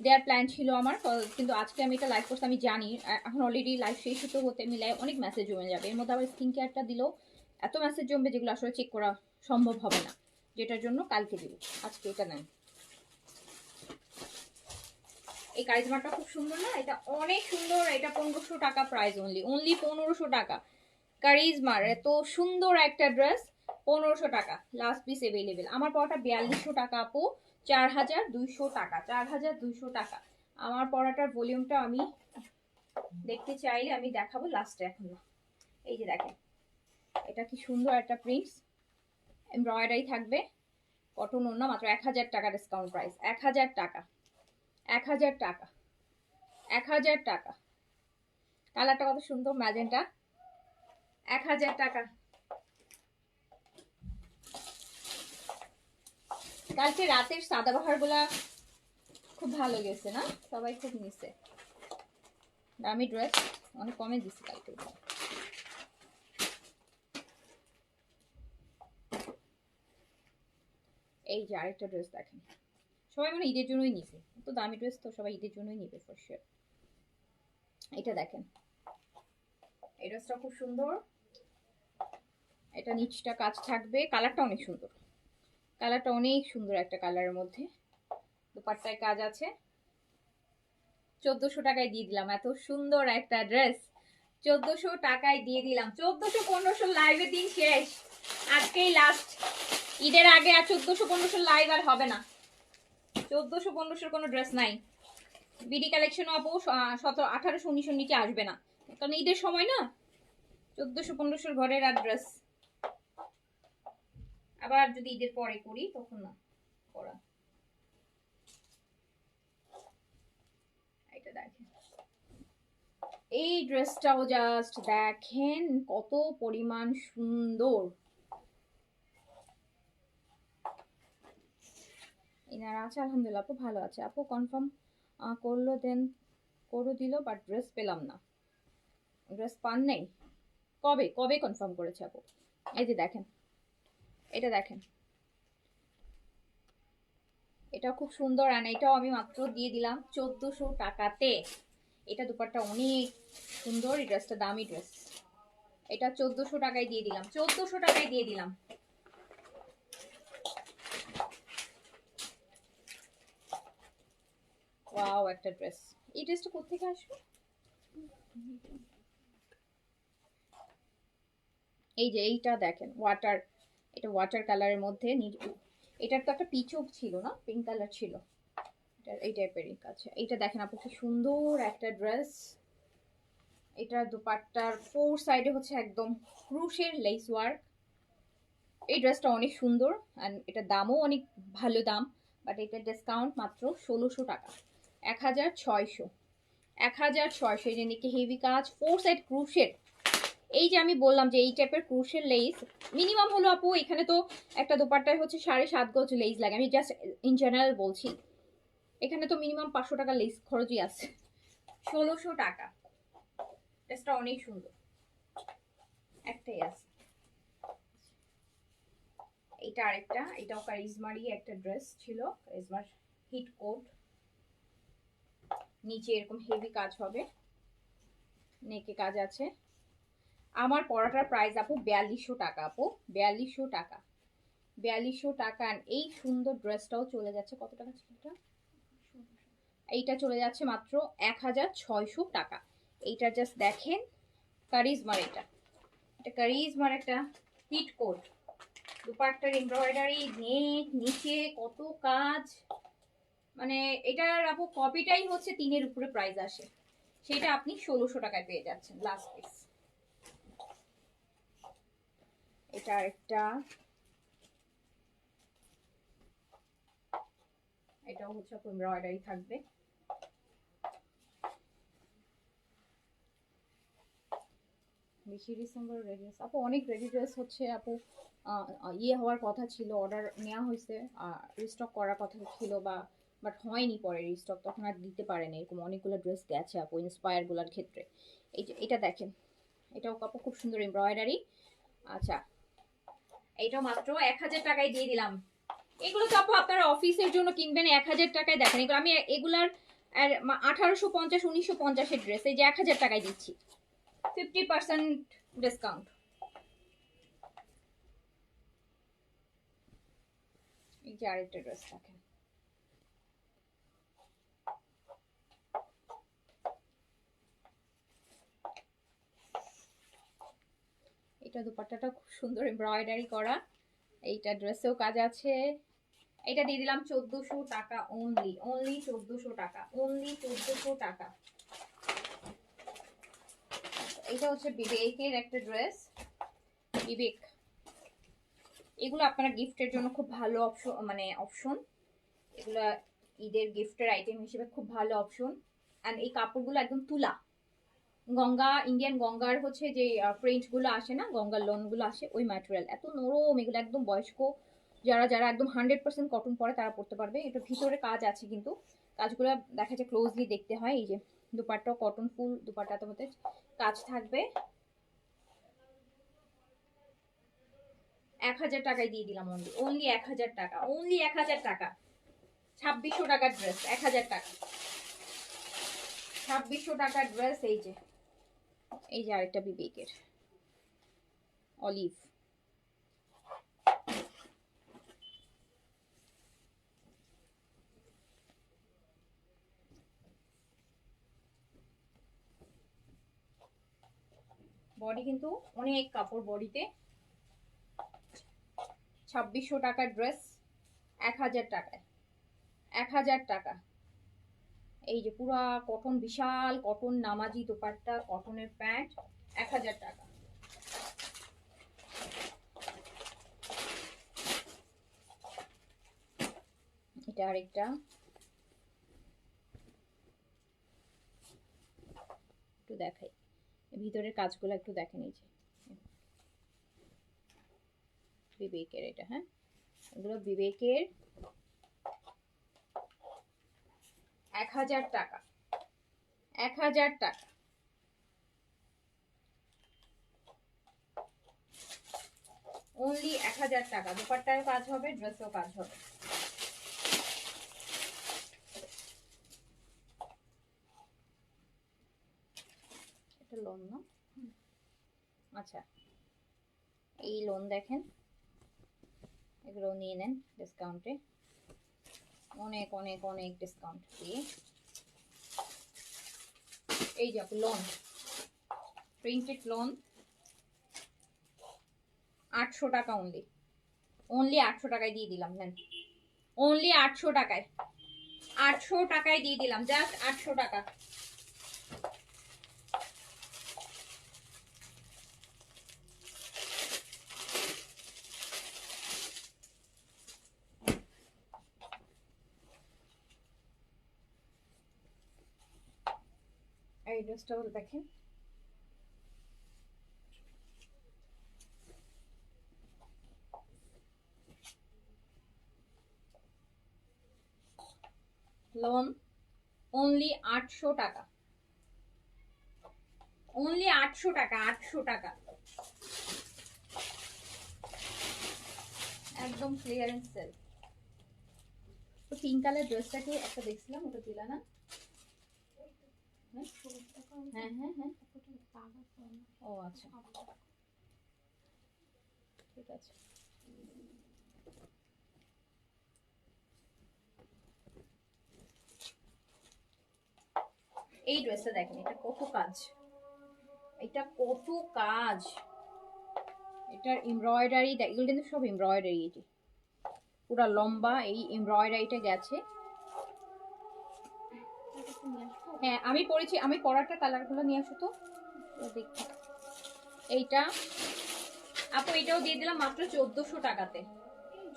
দেওয়ার প্ল্যান ছিল আমার, কিন্তু আজকে আমি এটা লাইভ করতে আমি জানি এখন অলরেডি লাইভ শেষ হতে মিলায় অনেক মেসেজ জমে যাবে, এর মধ্যে আবার স্কিন কেয়ারটা দিলেও এত মেসেজ জমবে যেগুলো আসলে চেক করা সম্ভব হবে না, যেটার জন্য কালকে দিব, আজকে এটা নেন। এই কারিজমাটা খুব সুন্দর না, এটা অনেক সুন্দর, এটা 1500 টাকা প্রাইস, অনলি 1500 টাকা। কারিজমার এত সুন্দর একটা ড্রেস 1500 টাকা, লাস্ট পিস अवेलेबल। আমার পড়াটা 4200 টাকা আপু, 4200 টাকা, 4200 টাকা। আমার পড়াটার ভলিউমটা আমি দেখতে চাইলে আমি দেখাবো লাস্টে, এখন না। এই যে দেখেন এটা কি সুন্দর একটা প্রিন্টস, এমব্রয়ডারি থাকবে, কটন ওড়না, মাত্র 1000 টাকা ডিসকাউন্ট প্রাইস, 1000 টাকা, 1000 টাকা, 1000 টাকা। কালারটা কত সুন্দর ম্যাজেন্টা, 1000 টাকা। কালকে রাতের সাদাবাহার গুলা খুব ভালো গেছে না, সবাই খুব নিছে, দামি ড্রেস অনেক কমে দিচ্ছে কালকে। এই যে আরেকটা ড্রেস দেখেন, সবাই মানে ঈদের জন্যই নিছে, তো দামি ড্রেস তো সবাই ঈদের জন্যই নিবে ফর শিওর। এটা দেখেন, এই ড্রেসটা খুব সুন্দর, এটা নিচটা কাজ থাকবে, কালারটা অনেক সুন্দর, কালারটা অনেক সুন্দর একটা কালারের মধ্যে, দুপাট্টায় কাজ আছে। 1400 টাকায় দিয়ে দিলাম, এত সুন্দর একটা ড্রেস 1400 টাকায় দিয়ে দিলাম। 1400-1500 লাইভের দিন শেষ, আজকেই লাস্ট, ঈদের আগে আর 1400-1500 লাইভ আর হবে না। 1400-1500 কোনো ড্রেস নাই, বিডি কালেকশনও আপু 1700-1800-1900 নিচে আসবে না, কারণ ঈদের সময় না, 1400-1500 ঘরের আর ড্রেস, আবার যদি ঈদের পরে করি তখন না করা। এটা দেখেন, এই ড্রেসটাও জাস্ট দেখেন কত পরিমাণ সুন্দর, এনারা আছে আলহামদুলিল্লাহ, আপু ভালো আছে, আপু কনফার্ম করলো দেন করে দিল, বাট ড্রেস পেলাম না, ড্রেস পান নেই, কবে কবে কনফার্ম করেছে আপু? এই যে দেখেন, এটা দেখেন, এটা খুব সুন্দর, আর এটাও আমি মাত্র দিয়ে দিলাম 1400 টাকাতে। এটা দুপাট্টা অনেক সুন্দর, এই ড্রেসটা দামি ড্রেস, এটা 1400 টাকায় দিয়ে দিলাম, 1400 টাকায় দিয়ে দিলাম। ওয়াও একটা ড্রেস, এই ড্রেসটা কোথা থেকে আসবে? এই যে এইটা দেখেন ওয়াটার, এটা ওয়াটার কালারের মধ্যে এটার তো একটা পিচও ছিল না, পিঙ্ক কালার ছিল, এই টাইপেরই কাছে। এইটা দেখেন আপু কি সুন্দর একটা ড্রেস। এটার দোপাট্টার ফোর সাইডে হচ্ছে একদম ক্রুশের লেস ওয়ার্ক। এই ড্রেসটা অনেক সুন্দর অ্যান্ড এটার দামও অনেক ভালো দাম, বাট এটার ডিসকাউন্ট মাত্র 1600 টাকা, 1600। 1600। এই যে নাকি হেভি কাজ, ফোর সাইড ক্রুশের। এই যে আমি বললাম যে এই টাইপের ক্রুশের লেস মিনিমাম হলো আপু, এখানে তো একটা দোপাট্টায় হচ্ছে 7.5 গজ লেস লাগে, আমি জাস্ট ইন জেনারেল বলছি, এখানে তো মিনিমাম 500 টাকা লেস খরচই আছে। 1600 টাকা। ড্রেসটা অনেক সুন্দর, একটাই আছে। এটা আরেকটা, এটাও কারিজমারই একটা ড্রেস ছিল, কারিজমার হিট কোট। নিচে এরকম হেভি কাজ হবে, নেকে কাজ আছে। আমার পরাটার প্রাইস আপু 4200 টাকা, আপু 4200 টাকা, 4200 টাকা। এই সুন্দর ড্রেসটাও চলে যাচ্ছে কত টাকা ছিল এটা? এইটা চলে যাচ্ছে মাত্র 1600 টাকা। এইটা জাস্ট দেখেন, কারিজমার, এটা কারিজমার একটা হিট কোট, দুপাট্টার এমব্রয়ডারি, নেক, নিচে কত কাজ, মানে এটার আপু কপিটাই হচ্ছে 3-এর উপরে প্রাইস আসে, সেটা আপনি 1600 টাকায় পেয়ে যাচ্ছেন লাস্ট পিস। এটা একটা, এটাও হচ্ছে আপু এমব্রয়ডারি থাকবে। বেশি ডিসেম্বর রেডি ড্রেস আপু, অনেক রেডি ড্রেস হচ্ছে আপু ইয়ে হওয়ার কথা ছিল, অর্ডার নেওয়া হয়েছে, রিস্টক করার কথা ছিল, বাট হয়নি পরে রিস্টক, তখন আর দিতে পারেনি। এরকম অনেকগুলো ড্রেস গেছে আপু ইন্সপায়ারগুলোর ক্ষেত্রে। এই যে এটা দেখেন, এটাও আপু খুব সুন্দর এমব্রয়ডারি। আচ্ছা, এইটাও মাত্র 1000 টাকায় দিয়ে দিলাম। এগুলো তো আপু আপনারা অফিসের জন্য কিনবেন 1000 টাকায়, দেখেন এগুলো আমি এগুলার 1850 1950-এর ড্রেস এই যে 1000 টাকায় দিচ্ছি, 50% ডিসকাউন্ট। এই যে আরেকটা ড্রেস দেখেন, এটা দুপাট্টাটা খুব সুন্দর এমব্রয়ডারি করা, এইটা ড্রেসেও কাজ আছে। এটা দিয়ে দিলাম 1400 টাকা অনলি, অনলি 1400 টাকা, অনলি 1400 টাকা। এটা হচ্ছে বিবেকের একটা ড্রেস, বিবেক, এগুলো আপনারা গিফটের জন্য খুব ভালো অপশন, মানে অপশন, এগুলা ঈদের গিফটের আইটেম হিসেবে খুব ভালো অপশন। অ্যান্ড এই কাপড়গুলো একদম তুলা, গঙ্গা, ইন্ডিয়ান গঙ্গার হচ্ছে যে প্রিন্টগুলো আসে না, গঙ্গার লোনগুলো আসে, ওই ম্যাটেরিয়াল, এত নরম এগুলো, একদম বয়স্ক যারা যারা একদম 100% কটন পরে তারা পরতে পারবে। এটা ভিতরে কাজ আছে, কিন্তু কাজগুলো দেখা যায় ক্লোজলি দেখতে হয়। এই যে দুপাট্টাও কটন, ফুল দুপাট্টাতে মধ্যে কাজ থাকবে। 1000 টাকায় দিয়ে দিলাম অনলি, অনলি 1000 টাকা, অনলি 1000 টাকা। 2600 টাকার ড্রেস, 1000 টাকা, 2600 টাকার ড্রেস। এই যে আরেকটা বিবেকের অলিভ, বডি কিন্তু অনেক কাপড় বডিতে। 2600 টাকার ড্রেস 1000 টাকায়, 1000 টাকা। এই যে পুরা কটন, বিশাল কটন নামাজি দোপাট্টা, কটনের প্যান্ট, 1000 টাকা। এটা আরেকটা, একটু দেখাই ভিতরের কাজগুলো, একটু দেখেন। এই যে বিবেকের এটা, হ্যাঁ এগুলো বিবেকের, 1000 টাকা, 1000 টাকা। অনলি 1000 টাকা, দোপাট্টার কাজ হবে, ড্রেসেও কাজ হবে। এটা লোন না, আচ্ছা এই লোন দেখেন, এগুলো নিয়ে নেন ডিসকাউন্টে, অনেক অনেক অনেক ডিসকাউন্ট দিয়ে। এই যে লোন, প্রিন্টেড লোন 800 টাকা অনলি, অনলি 800 টাকায় দিয়ে দিলাম। নেন, অনলি 800 টাকায়, 800 টাকায় দিয়ে দিলাম, জাস্ট 800 টাকা। এই ড্রেসটা দেখেন, লোন অনলি 800 টাকা, অনলি 800 টাকা, 800 টাকা, একদম ক্লিয়ারেন্স সেল। তো পিঙ্ক কালার ড্রেসটাকে একটা দেখছিলাম, ওটা দিলা না? হ্যাঁ হ্যাঁ হ্যাঁ, ও আচ্ছা ঠিক আছে। এই ড্রেসটা দেখেন, এটা কত কাজ, এটা কত কাজ, এটার এমব্রয়ডারি, এগুলো কিন্তু সব এমব্রয়ডারি, এটি পুরো লম্বা এই এমব্রয়ডারিটা গেছে। হ্যাঁ আমি পরেছি, আমি পরাটা কালারগুলো নিয়ে আসো তো দেখি। এইটা আপু এটাও দিয়ে দিলাম মাত্র 1400 টাকাতে,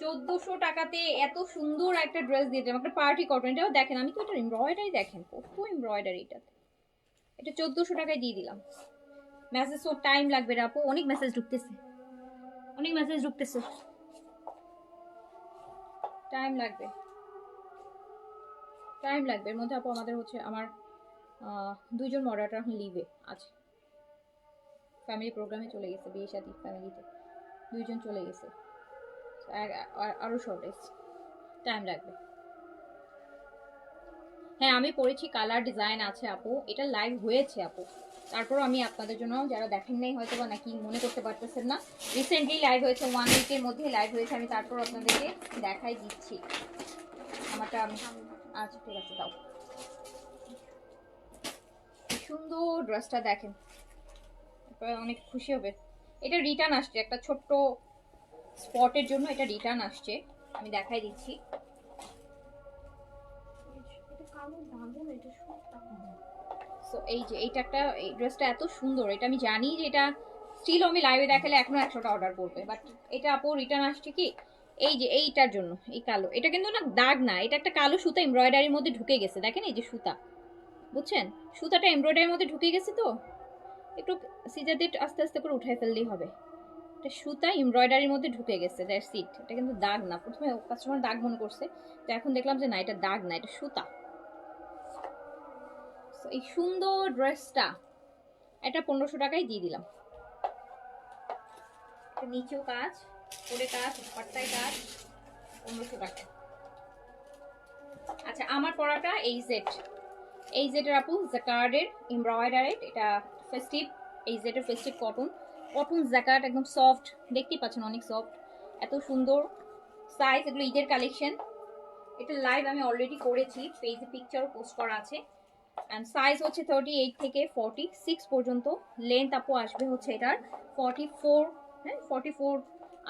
1400 টাকাতে এত সুন্দর একটা ড্রেস দিয়ে দিলাম, একটা পার্টি কটন। এটাও দেখেন, আমি তো এটা এমব্রয়ডারি দেখেন কত এমব্রয়ডারি এটাতে, এটা 1400 টাকায় দিয়ে দিলাম। মেসেজ তো টাইম লাগবে রে আপু, অনেক মেসেজ ঢুকতেছে, অনেক মেসেজ ঢুকতেছে, টাইম লাগবে, টাইম লাগবে। এর মধ্যে আপু আমাদের হচ্ছে আমার দুইজন মডারেটর এখন লিভে আছে, ফ্যামিলি প্রোগ্রামে চলে গেছে, বিয়ে শাদী ফ্যামিলিতে দুইজন চলে গেছে, আরও শর্টেজ, টাইম লাগবে। হ্যাঁ আমি পড়েছি, কালার ডিজাইন আছে আপু, এটা লাইভ হয়েছে আপু, তারপর আমি আপনাদের জন্য যারা দেখেন নাই হয়তো বা নাকি মনে করতে পারতেছেন না, রিসেন্টলি লাইভ হয়েছে, 1 উইকের মধ্যে লাইভ হয়েছে, আমি তারপর আপনাদেরকে দেখাই দিচ্ছি আমারটা। আমি আচ্ছা ঠিক আছে দাও, সুন্দর ড্রেসটা দেখেন, অনেক খুশি হবে। এটা রিটার্ন আসছে একটা ছোট্ট স্পটের জন্য, এটা রিটার্ন আসছে, আমি দেখাই দিচ্ছি। সো এই যে এইটা একটা, এই ড্রেসটা এত সুন্দর, এটা আমি জানি যে এটা স্টিল আমি লাইভে দেখালে এখনো 100টা অর্ডার করবে, বাট এটা আপু রিটার্ন আসছে কি এই যে এইটার জন্য, এই কালো, এটা কিন্তু না দাগ না, এটা একটা কালো সুতা এমব্রয়ডারির মধ্যে ঢুকে গেছে, দেখেন এই যে সুতা, বুঝছেন সুতাটা এমব্রয়ডারির মধ্যে ঢুকে গেছে, তো একটু সিজার দিয়ে আস্তে আস্তে করে উঠাই ফেললেই হবে। এটা সুতা এমব্রয়ডারির মধ্যে ঢুকে গেছে, দ্যাটস ইট, এটা কিন্তু দাগ না। প্রথমে কাস্টমার দাগ মনে করছে, তো এখন দেখলাম যে না এটা দাগ না, এটা সুতা। এই সুন্দর ড্রেসটা এটা 1500 টাকায় দিয়ে দিলাম, নিচেও কাজ, করে কাজ, পাট্টায় কাজ, 1500 টাকায়। আচ্ছা আমার পরাটা এই সেট, এই জেটের আপু জ্যাকার্ডের এমব্রয়ডারি, এটা ফেস্টিভ, এই জেটের ফেস্টিভ কটন, কটন জ্যাকার্ড একদম সফট, দেখতেই পাচ্ছেন অনেক সফট, এত সুন্দর সাইজ, এগুলো ঈদের কালেকশন। এটা লাইভ আমি অলরেডি করেছি, পেজে পিকচারও পোস্ট করা আছে। অ্যান্ড সাইজ হচ্ছে 38 থেকে 46 পর্যন্ত, লেন্থ আপু আসবে হচ্ছে এটার 44, হ্যাঁ 44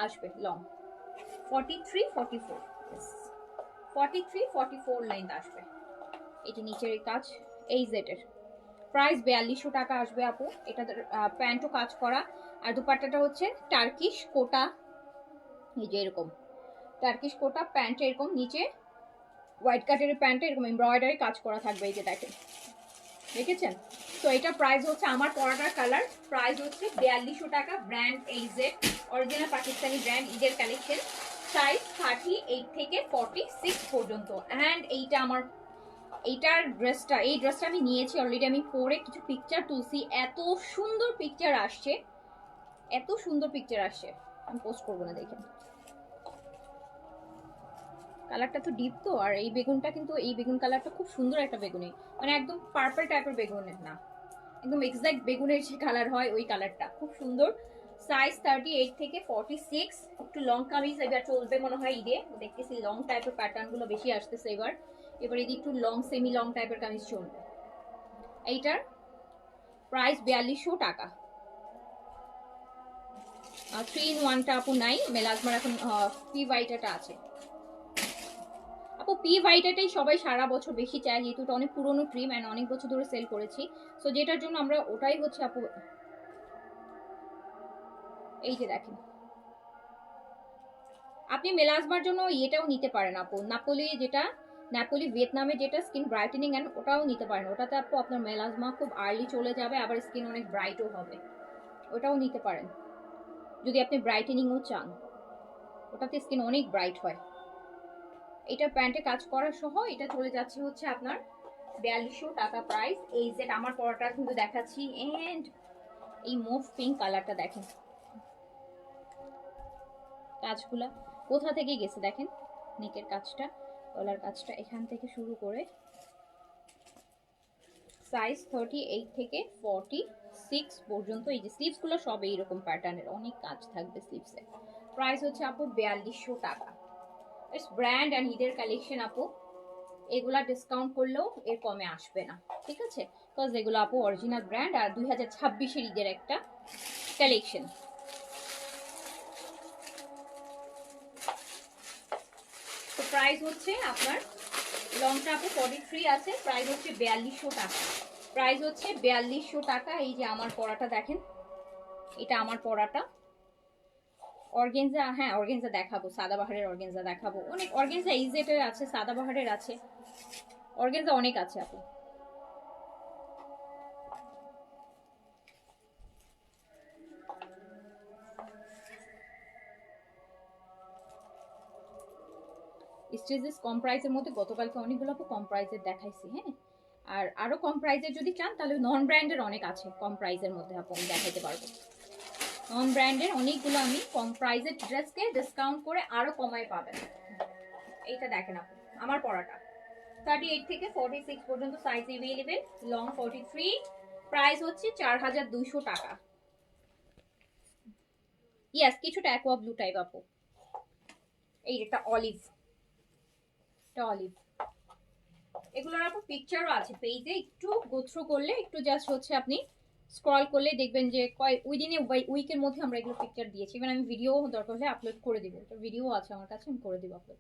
আসবে লং, 43 44, 43 44 লেন্থ আসবে। এই যে নিচের কাজ, এই জেটের প্রাইস 4200 টাকা আসবে আপু। এটা প্যান্টও কাজ করা, আর দুপাট্টাটা হচ্ছে টার্কিশ কোটা, এই যে এরকম টার্কিশ কোটা, প্যান্ট এরকম নিচে হোয়াইট কাটের প্যান্টে এরকম এমব্রয়ডারি কাজ করা থাকবে, এই যে দেখেন, দেখেছেন। তো এটা প্রাইস হচ্ছে, আমার পরাটার কালার প্রাইস হচ্ছে 4200 টাকা, brand AZ, original Pakistani brand, ঈদের কালেকশন, সাইজ 38 থেকে 46 পর্যন্ত। অ্যান্ড এইটা আমার, এইটার ড্রেসটা, এই ড্রেসটা আমি নিয়েছি অলরেডি, আমি পরে কিছু পিকচার তুলছি, এত সুন্দর পিকচার আসছে, এত সুন্দর পিকচার আসছে, আমি পোস্ট করবো না, দেখেন কালারটা তো ডিপ, তো আর এই বেগুনটা কিন্তু, এই বেগুন কালারটা খুব সুন্দর একটা বেগুনি, মানে একদম পার্পল টাইপের বেগুনের না, একদম এক্সাক্ট বেগুনের যে কালার হয় ওই কালারটা, খুব সুন্দর। সাইজ 38 থেকে 46, একটু লং কামিজ এবার চলবে মনে হয় ঈদে, দেখতেছি লং টাইপের প্যাটার্ন গুলো বেশি আসতেছে এবার, এবার এদিকে একটু লং সেমি লং টাইপের কামিজ চলবে। এইটার প্রাইস 4200 টাকা, 3-in-1টা আপু নাই, মেলাজমার এখন পি ভাইটাটা আছে আপু। পি ভাইটাটাই সবাই সারা বছর বেশি চায়, যেহেতু এটা অনেক পুরনো ক্রিম অ্যান্ড অনেক বছর ধরে সেল করেছি, সো যেটার জন্য আমরা ওটাই হচ্ছে আপু। এই যে দেখেন, আপনি মেলাজমার জন্য এটাও নিতে পারেন আপু, নাপোলি ভিয়েতনামে যেটা স্কিন ব্রাইটেনিং অ্যান্ড ওটাও নিতে পারেন। ওটাতে আপু আপনার মেলাজমা খুব আর্লি চলে যাবে, আবার স্কিন অনেক ব্রাইটও হবে, ওটাও নিতে পারেন যদি আপনি ব্রাইটেনিংও চান। ওটাতে স্কিন অনেক ব্রাইট হয়। এটা প্যান্টে কাজ করা সহ এটা চলে যাচ্ছে হচ্ছে আপনার 4200 টাকা প্রাইস। এই যে আমার পরাটা কিন্তু দেখাচ্ছি, এন্ড এই মুভ পিঙ্ক কালারটা দেখেন, কাজগুলা কোথা থেকে গেছে দেখেন, নেকের কাজটা, গলার কাজটা এখান থেকে শুরু করে সাইজ 38 থেকে 46 পর্যন্ত। এই যে স্লিভসগুলো সব এইরকম প্যাটার্নের, অনেক কাজ থাকবে স্লিভসে। প্রাইস হচ্ছে আপু 4200 টাকা। ইটস ব্র্যান্ড অ্যান্ড ঈদের কালেকশন আপু, এগুলা ডিসকাউন্ট করলেও এর কমে আসবে না, ঠিক আছে? বিকজ এগুলো আপু অরিজিনাল ব্র্যান্ড আর 2026-এর ঈদের একটা কালেকশন। তো প্রাইস হচ্ছে আপনার লংটা আপু 43 আছে, প্রাইস হচ্ছে 4200 টাকা। প্রাইস হচ্ছে 4200 টাকা। এই যে আমার পরাটা দেখেন, এটা আমার পরাটা অর্গেনজা। হ্যাঁ অর্গেনজা দেখাবো, সাদাবাহারের অর্গেনজা দেখাবো, অনেক অর্গেনজা ইজেটের আছে, সাদাবাহারের আছে, অর্গেনজা অনেক আছে আপু। স্টেজেস কম প্রাইসের মধ্যে গতকালকে অনেকগুলো আপু কম প্রাইসের দেখাইছি, হ্যাঁ। আর আরো কম প্রাইসের যদি চান তাহলে নন ব্র্যান্ডের অনেক আছে কম প্রাইসের মধ্যে আপু, আমি দেখাইতে পারবো। নন ব্র্যান্ডের অনেকগুলো আমি কম প্রাইসের ড্রেসকে ডিসকাউন্ট করে আরো কমায় পাবেন। এইটা দেখেন আপু আমার পরাটা 38 থেকে 46 পর্যন্ত সাইজ अवेलेबल, লং 43, প্রাইস হচ্ছে 4200 টাকা। ইয়েস, কিছুটা অ্যাকোয়া ব্লু টাইপ আপু। এই এটা অলিভ, এটা অলিভ। এগুলোর আপু পিকচারও আছে পেজে, একটু গো থ্রু করলে, একটু জাস্ট হচ্ছে আপনি স্ক্রল করলে দেখবেন যে উইদিন এ উইকের মধ্যে আমরা এগুলো পিকচার দিয়েছি। ইভেন আমি ভিডিও দরকার হলে আপলোড করে দিব, এটা ভিডিও আছে আমার কাছে, আমি করে দিব আপলোড।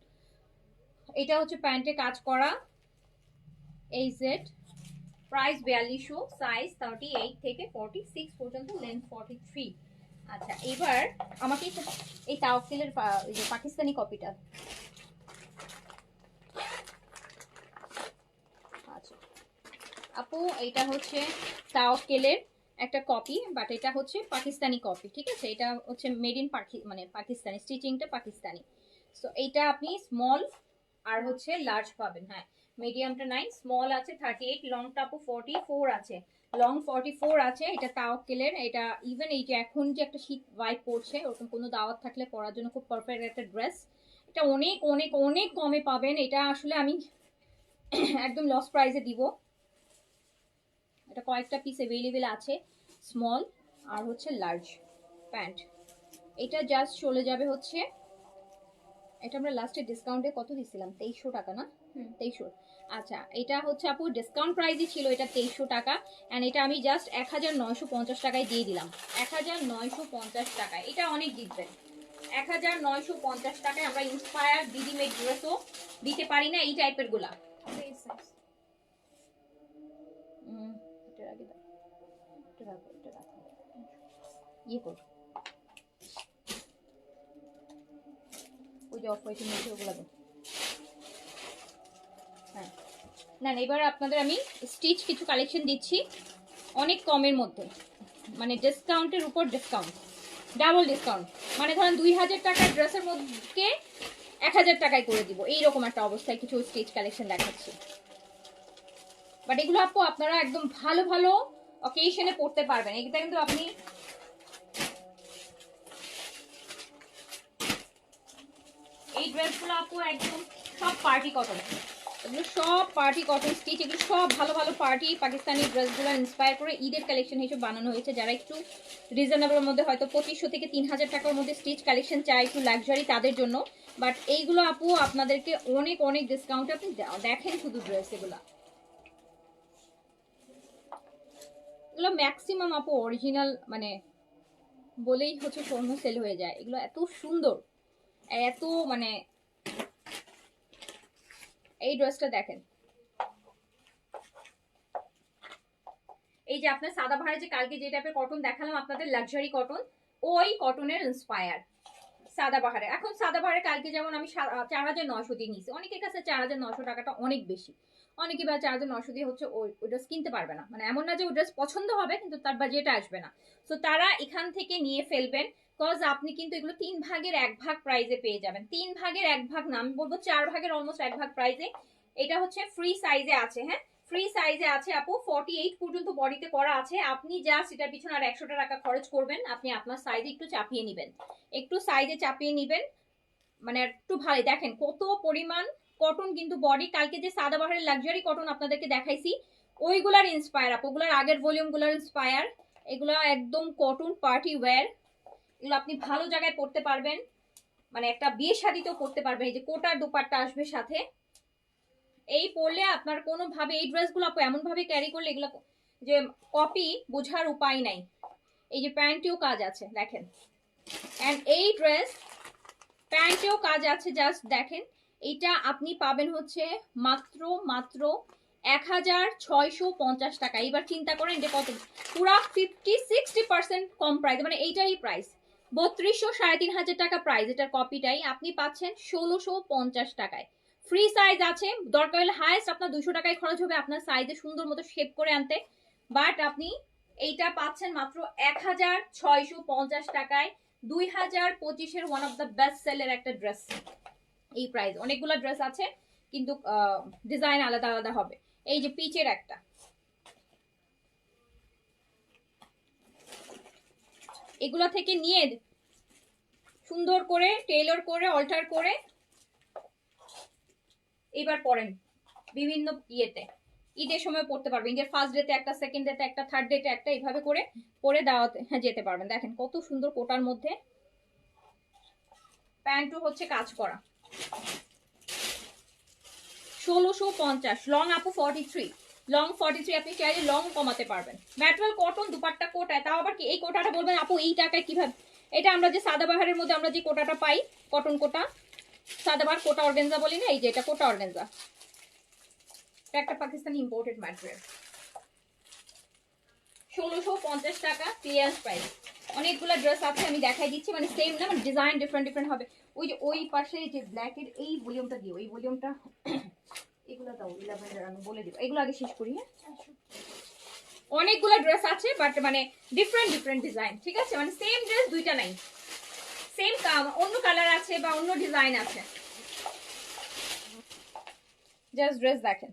এটা হচ্ছে প্যান্টে কাজ করা, এই সেট, প্রাইস 4200, সাইজ 38 থেকে 46 পর্যন্ত, লেন্থ 43। আচ্ছা এবার আমাকে এই তাওয়াক্কিলের পাকিস্তানি কপিটা, আচ্ছা আপু এটা হচ্ছে তাওয়াক্কিলের একটা কপি, বাট এটা হচ্ছে পাকিস্তানি কপি, ঠিক আছে? এটা হচ্ছে মেড ইন মানে পাকিস্তানি, স্টিচিংটা পাকিস্তানি। সো এইটা আপনি স্মল আর হচ্ছে লার্জ পাবেন, হ্যাঁ মিডিয়ামটা নাই, স্মল আছে 38, লংটা আপু 44 আছে, লং 44 আছে। এটা তাওয়াক্কিলের, এটা ইভেন এই যে এখন যে একটা শীত ভাইব পড়ছে, ওরকম কোনো দাওয়াত থাকলে পরার জন্য খুব পারফেক্ট একটা ড্রেস। এটা অনেক অনেক অনেক কমে পাবেন, এটা আসলে আমি একদম লস প্রাইসে দিব। এটা কয়েকটা পিস অ্যাভেলেবেল আছে, স্মল আর হচ্ছে লার্জ প্যান্ট। এটা জাস্ট চলে যাবে হচ্ছে, এটা আমরা লাস্টে ডিসকাউন্টে কত দিছিলাম, 2300 টাকা না? 2300। আচ্ছা এটা হচ্ছে আপু ডিসকাউন্ট প্রাইসই ছিল এটা 2300 টাকা, এন্ড এটা আমি জাস্ট 1950 টাকায় দিয়ে দিলাম, 1950 টাকায়। এটা অনেক জিতবেন 1950 টাকায়। আমরা ইন্সপায়ার দিদি মেড ড্রেসও দিতে পারি না এই টাইপের গুলা। ইয়ে কর ওই যে অফ হোয়াইটের মধ্যে ওগুলো দেন। হ্যাঁ না এবার আপনাদের আমি স্টিচ কিছু কালেকশন দিচ্ছি অনেক কমের মধ্যে, মানে ডিসকাউন্টের উপর ডিসকাউন্ট, ডাবল ডিসকাউন্ট। মানে ধরেন 2000 টাকার ড্রেসের মধ্যে 1000 টাকায় করে দিব, এইরকম একটা অবস্থায় কিছু স্টিচ কালেকশন দেখাচ্ছি। বাট এগুলো আপু আপনারা একদম ভালো ভালো অকেশনে পড়তে পারবেন। এটা কিন্তু আপনি এই ড্রেসগুলো আপু একদম সব পার্টি কটন, এগুলো সব পার্টি কটন স্টিচ, এগুলো সব ভালো ভালো পার্টি পাকিস্তানি ড্রেসগুলো ইন্সপায়ার করে ঈদের কালেকশন হিসেবে বানানো হয়েছে। যারা একটু রিজনেবলের মধ্যে হয়তো 2500 থেকে 3000 টাকার মধ্যে স্টিচ কালেকশন চাই, একটু লাক্সারি তাদের জন্য। বাট এইগুলো আপু আপনাদেরকে অনেক অনেক ডিসকাউন্টে আপনি দেখেন শুধু ড্রেস, এগুলো ম্যাক্সিমাম আপু অরিজিনাল, মানে বলেই হচ্ছে স্বর্ণ সেল হয়ে যায়। এগুলো এত সুন্দর, এত মানে এই ড্রেসটা দেখেন, এই যে আপনার সাদাবাহারে যে কালকে যে টাইপের কটন দেখালাম আপনাদের লাক্সারি কটন, ওই কটনের ইন্সপায়ার সাদাবাহারে। এখন সাদাবাহারে কালকে যেমন আমি 4900 দিয়ে নিয়েছি, অনেকের কাছে 4900 টাকাটা অনেক বেশি, অনেকে বা 4900 দিয়ে হচ্ছে ওই ড্রেস কিনতে পারবে না, মানে এমন না যে ওই ড্রেস পছন্দ হবে কিন্তু তার বাজেট আসবে না। তো তারা এখান থেকে নিয়ে ফেলবেন, কজ আপনি কিন্তু এগুলো 3 ভাগের 1 ভাগ প্রাইজে পেয়ে যাবেন। 3 ভাগের 1 ভাগ না, আমি বলবো 4 ভাগের অলমোস্ট 1 ভাগ প্রাইজে। এটা হচ্ছে ফ্রি সাইজে আছে, হ্যাঁ ফ্রি সাইজে আছে আপু, 48 পর্যন্ত বডিতে করা আছে। আপনি জাস্ট এটার পিছনে আর 100 টাকা খরচ করবেন, আপনি আপনার সাইজে একটু চাপিয়ে নেবেন, একটু সাইজে চাপিয়ে নেবেন, মানে একটু ভালো। দেখেন কত পরিমাণ কটন কিন্তু বডি, কালকে যে সাদাবাহারের লাক্সারি কটন আপনাদেরকে দেখাইছি ওইগুলার ইন্সপায়ার আপু, ওগুলার আগের ভলিউমগুলার ইন্সপায়ার। এগুলো একদম কটন পার্টি ওয়্যার, এগুলো আপনি ভালো জায়গায় পড়তে পারবেন, মানে একটা বিয়ে শাদিতেও পড়তে পারবেন। এই যে কোটার দুপাট্টা আসবে সাথে, এই পরলে আপনার কোনোভাবে এই ড্রেসগুলো আপু এমন ভাবে ক্যারি করলে এগুলো যে কপি বোঝার উপায় নাই। এই যে প্যান্টেও কাজ আছে দেখেন, এন্ড এই ড্রেস প্যান্টেও কাজ আছে, জাস্ট দেখেন। এটা আপনি পাবেন হচ্ছে মাত্র মাত্র 1650 টাকা। এবার চিন্তা করেন যে কত, পুরা 50-60% কম প্রাইস, মানে এইটারই প্রাইস 3200-3500 টাকা প্রাইস, এটার কপিটাই আপনি পাচ্ছেন 1650 টাকায়। ফ্রি সাইজ আছে, দরকার হলে হাইস্ট আপনার 200 টাকায় খরচ হবে আপনার সাইজে সুন্দর মতো শেপ করে আনতে, বাট আপনি এইটা পাচ্ছেন মাত্র 1650 টাকায়। 2025-এর ওয়ান অফ দ্য বেস্ট সেলের একটা ড্রেস, এই প্রাইস। অনেকগুলো ড্রেস আছে কিন্তু ডিজাইন আলাদা আলাদা হবে। এই যে পিচের একটা, এগুলা থেকে নিয়ে সুন্দর করে টেইলর করে অল্টার করে এবার পরেন বিভিন্ন ইয়েতে, ঈদের সময় পড়তে পারবেন, ঈদের ফার্স্ট ডেতে একটা, সেকেন্ড ডেতে একটা, থার্ড ডেতে একটা, এইভাবে করে পরে দাওয়াতে যেতে পারবেন। দেখেন কত সুন্দর কোটার মধ্যে, প্যান্টও হচ্ছে কাজ করা। 1650 লং আপু 43, লং 43, আপনি চাইলে লং কমাতে পারবেন। ম্যাটেরিয়াল কটন, দুপাট্টা কোটায়, তাও আবার কি এই কোটাটা বলবেন আপু এই টাকায় কিভাবে, এটা আমরা যে সাদাবাহারের মধ্যে আমরা যে কোটাটা পাই, কটন কোটা, সাদাবাহার কোটা অর্গানজা বলি না, এই যে এটা কোটা অর্গানজা, এটা একটা পাকিস্তানি ইম্পোর্টেড ম্যাটেরিয়াল। 1650 টাকা ক্লিয়ারেন্স প্রাইস। অনেকগুলো ড্রেস আছে আমি দেখাই দিচ্ছি, মানে সেম না, মানে ডিজাইন ডিফারেন্ট ডিফারেন্ট হবে। ওই যে ওই পাশে যে ব্ল্যাকের এই ভলিউমটা দিও, এই ভলিউমটা এগুলো দাও 11 আমি বলে দিব, এগুলো আগে শেষ করি। হ্যাঁ অনেকগুলো ড্রেস আছে বাট মানে ডিফারেন্ট ডিফারেন্ট ডিজাইন, ঠিক আছে, মানে সেম ড্রেস দুইটা নাই, সেম অন্য কালার আছে বা অন্য ডিজাইন আছে। জাস্ট ড্রেস দেখেন,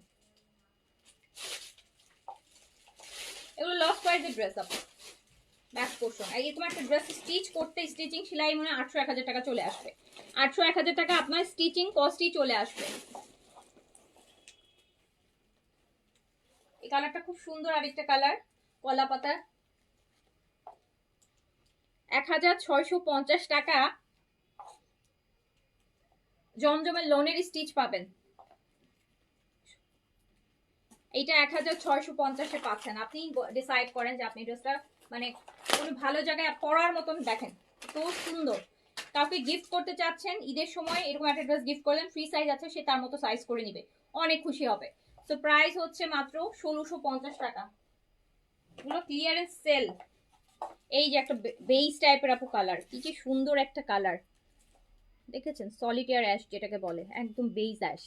এগুলো লস প্রাইসের ড্রেস আপু, ব্যাক পোর্শন। এই তোমার একটা ড্রেস স্টিচ করতে স্টিচিং সেলাই মনে 800-1000 টাকা চলে আসবে, 800-1000 টাকা আপনার স্টিচিং কস্টই চলে আসবে। এই কালারটা খুব সুন্দর, আরেকটা কালার কলা পাতা, 1650 টাকা জমজমের লোনের স্টিচ পাবেন, এইটা 1650-এ পাচ্ছেন। আপনি ডিসাইড করেন যে আপনি ড্রেসটা মানে কোনো ভালো জায়গায় পরার মতন, দেখেন তো সুন্দর, কাউকে গিফট করতে চাচ্ছেন ঈদের সময় এরকম একটা ড্রেস গিফট করলেন, ফ্রি সাইজ আছে, সে তার মতো সাইজ করে নিবে, অনেক খুশি হবে। তো প্রাইস হচ্ছে মাত্র 1650 টাকা, এগুলো ক্লিয়ারেন্স সেল। এই যে একটা বেইজ টাইপের আপু কালার, কি কি সুন্দর একটা কালার দেখেছেন, সলিটার অ্যাশ যেটাকে বলে, একদম বেইজ অ্যাশ।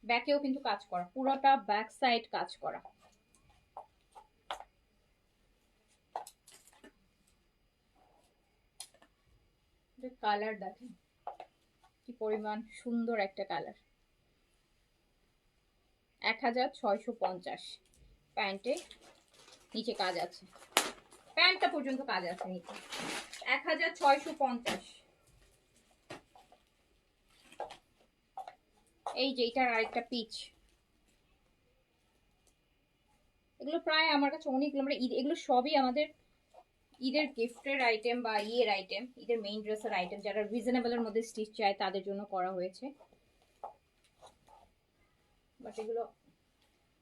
ব্যাকেও কিন্তু কাজ করা, পুরোটা ব্যাক সাইড কাজ করা। কালার দেখেন কি পরিমাণ সুন্দর একটা কালার, 1650। প্যান্টে নিচে কাজ আছে, প্যান্টটা পর্যন্ত কাজ আছে নিচে, 1650। এই যে এটার আরেকটা পিচ, এগুলো প্রায় আমার কাছে অনেকগুলো, আমরা এগুলো সবই আমাদের ঈদের গিফটের আইটেম বা ইয়ের আইটেম, ঈদের মেইন ড্রেসের আইটেম, যারা রিজনেবলের মধ্যে স্টিচ চায় তাদের জন্য করা হয়েছে। বাট এগুলো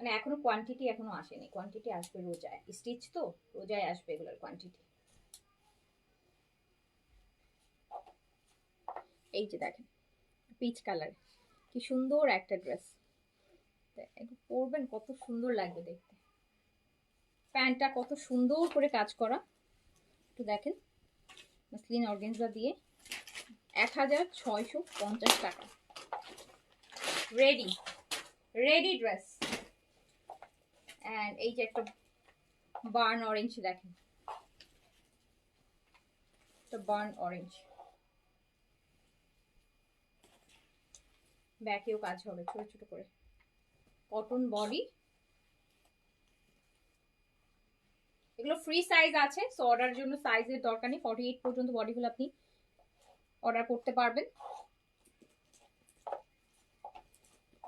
মানে এখনো কোয়ান্টিটি এখনো আসেনি, কোয়ান্টিটি আসবে রোজায়, স্টিচ তো রোজায় আসবে এগুলোর কোয়ান্টিটি। এই যে দেখেন পিচ কালার, কি সুন্দর একটা ড্রেস, একটু পরবেন কত সুন্দর লাগবে দেখতে। প্যান্টটা কত সুন্দর করে কাজ করা, একটু দেখেন মসলিন অর্গানজা দিয়ে 1650 টাকা। Ready ready dress. এন্ড এই যে একটা বার্ন অরেঞ্জ দেখেন, একটা বার্ন অরেঞ্জ, ব্যাকেও কাজ হবে ছোট ছোট করে, কটন বডি। এগুলো ফ্রি সাইজ আছে, সো অর্ডারের জন্য সাইজের দরকার নেই, 48 পর্যন্ত বডিগুলো আপনি অর্ডার করতে পারবেন।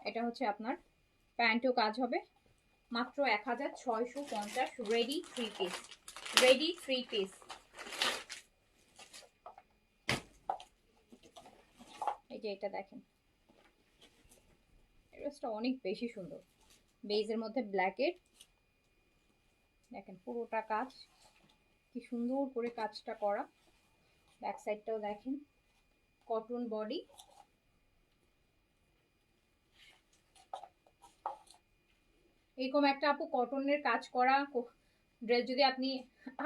এটা হচ্ছে আপনার প্যান্টেও কাজ হবে, মাত্র 1650। Ready 3 piece, ready 3 piece. এই যে এটা দেখেন, ড্রেসটা অনেক বেশি সুন্দর, বেজের মধ্যে ব্ল্যাকের, দেখেন পুরোটা কাজ কি সুন্দর করে কাজটা করা। ব্যাক সাইডটাও দেখেন, কটন বডি। এরকম একটা আপু কটনের কাজ করা ড্রেস যদি আপনি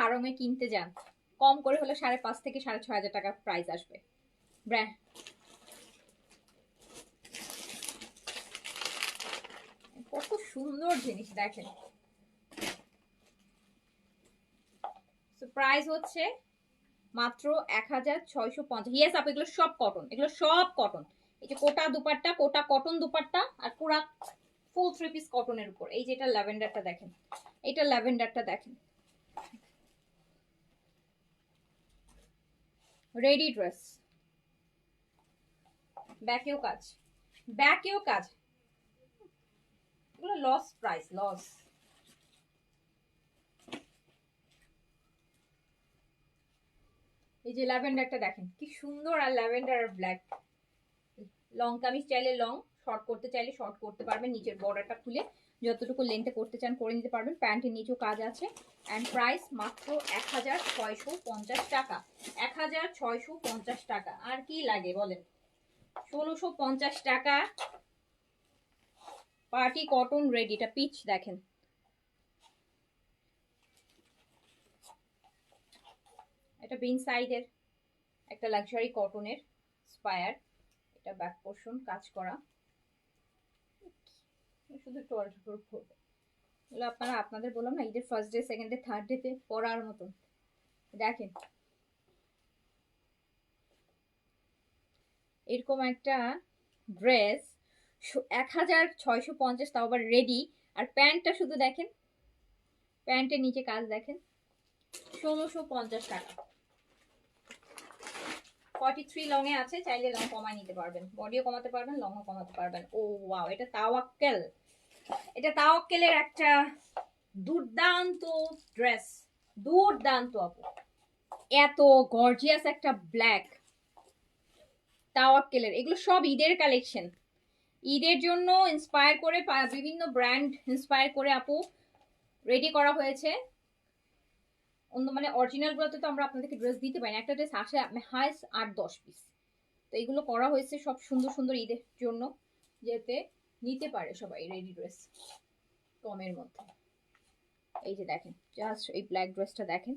আড়ংয়ে কিনতে যান, কম করে হলে 5,500 থেকে 6,500 টাকা প্রাইস আসবে। ব্র্যান্ড কত সুন্দর জিনিস দেখেন। প্রাইস হচ্ছে মাত্র 1650। ইয়েস আপু এগুলো সব কটন, এগুলো সব কটন। এই যে কোটা দুপাট্টা, কোটা কটন দুপাট্টা, আর পুরা ফুল 3 পিস কটনের উপর। এই যে এটা ল্যাভেন্ডারটা দেখেন, এটা ল্যাভেন্ডারটা দেখেন, রেডি ড্রেস। ব্যাকেও কাজ, ব্যাকেও কাজ, এগুলো লস প্রাইস, লস। এই যে ল্যাভেন্ডারটা দেখেন কি সুন্দর, আর ল্যাভেন্ডার আর ব্ল্যাক। লং কামিজ চাইলে লং, শর্ট করতে চাইলে শর্ট করতে পারবেন, নিচের বর্ডারটা খুলে যতটুকু লেন্থে করতে চান করে নিতে পারবেন। প্যান্টের নিচেও কাজ আছে। অ্যান্ড প্রাইস মাত্র 1650 টাকা, 1650 টাকা। আর কি লাগে বলেন, 1650 টাকা পার্টি কটন রেডি। এটা পিচ দেখেন, এটা বিন সাইডের একটা লাক্সারি কটনের স্পায়ার, এটা ব্যাক পোর্শন কাজ করা, শুধু একটু অল্টার করে পরবে। এগুলো আপনারা, আপনাদের বললাম না, ঈদের first day second day third ডেতে পরার মতন। দেখেন এরকম একটা ড্রেস 1650, তাও আবার রেডি। আর প্যান্টটা শুধু দেখেন, প্যান্টের নিচে কাজ দেখেন, 1650 টাকা। 43 লং এ আছে, চাইলে লং কমায় নিতে পারবেন, বডিও কমাতে পারবেন, লংও কমাতে পারবেন। ও ওয়াও, এটা তাওয়াক্কেল, এটা তাওয়াক্কেলের একটা দুর্দান্ত ড্রেস, দুর্দান্ত আপু, এত গর্জিয়াস একটা ব্ল্যাক তাওয়াক্কেলের। এগুলো সব ঈদের কালেকশন, ঈদের জন্য ইন্সপায়ার করে বিভিন্ন ব্র্যান্ড ইন্সপায়ার করে আপু রেডি করা হয়েছে। অন্য মানে অরিজিনাল গুলোতে তো আমরা আপনাদেরকে ড্রেস দিতে পারি না, একটা ড্রেস আসে হাইস্ট 8-10 পিস। তো এগুলো করা হয়েছে সব সুন্দর সুন্দর ঈদের জন্য, যাতে নিতে পারে সবাই রেডি ড্রেস কমের মধ্যে। এই যে দেখেন জাস্ট এই ব্ল্যাক ড্রেসটা দেখেন,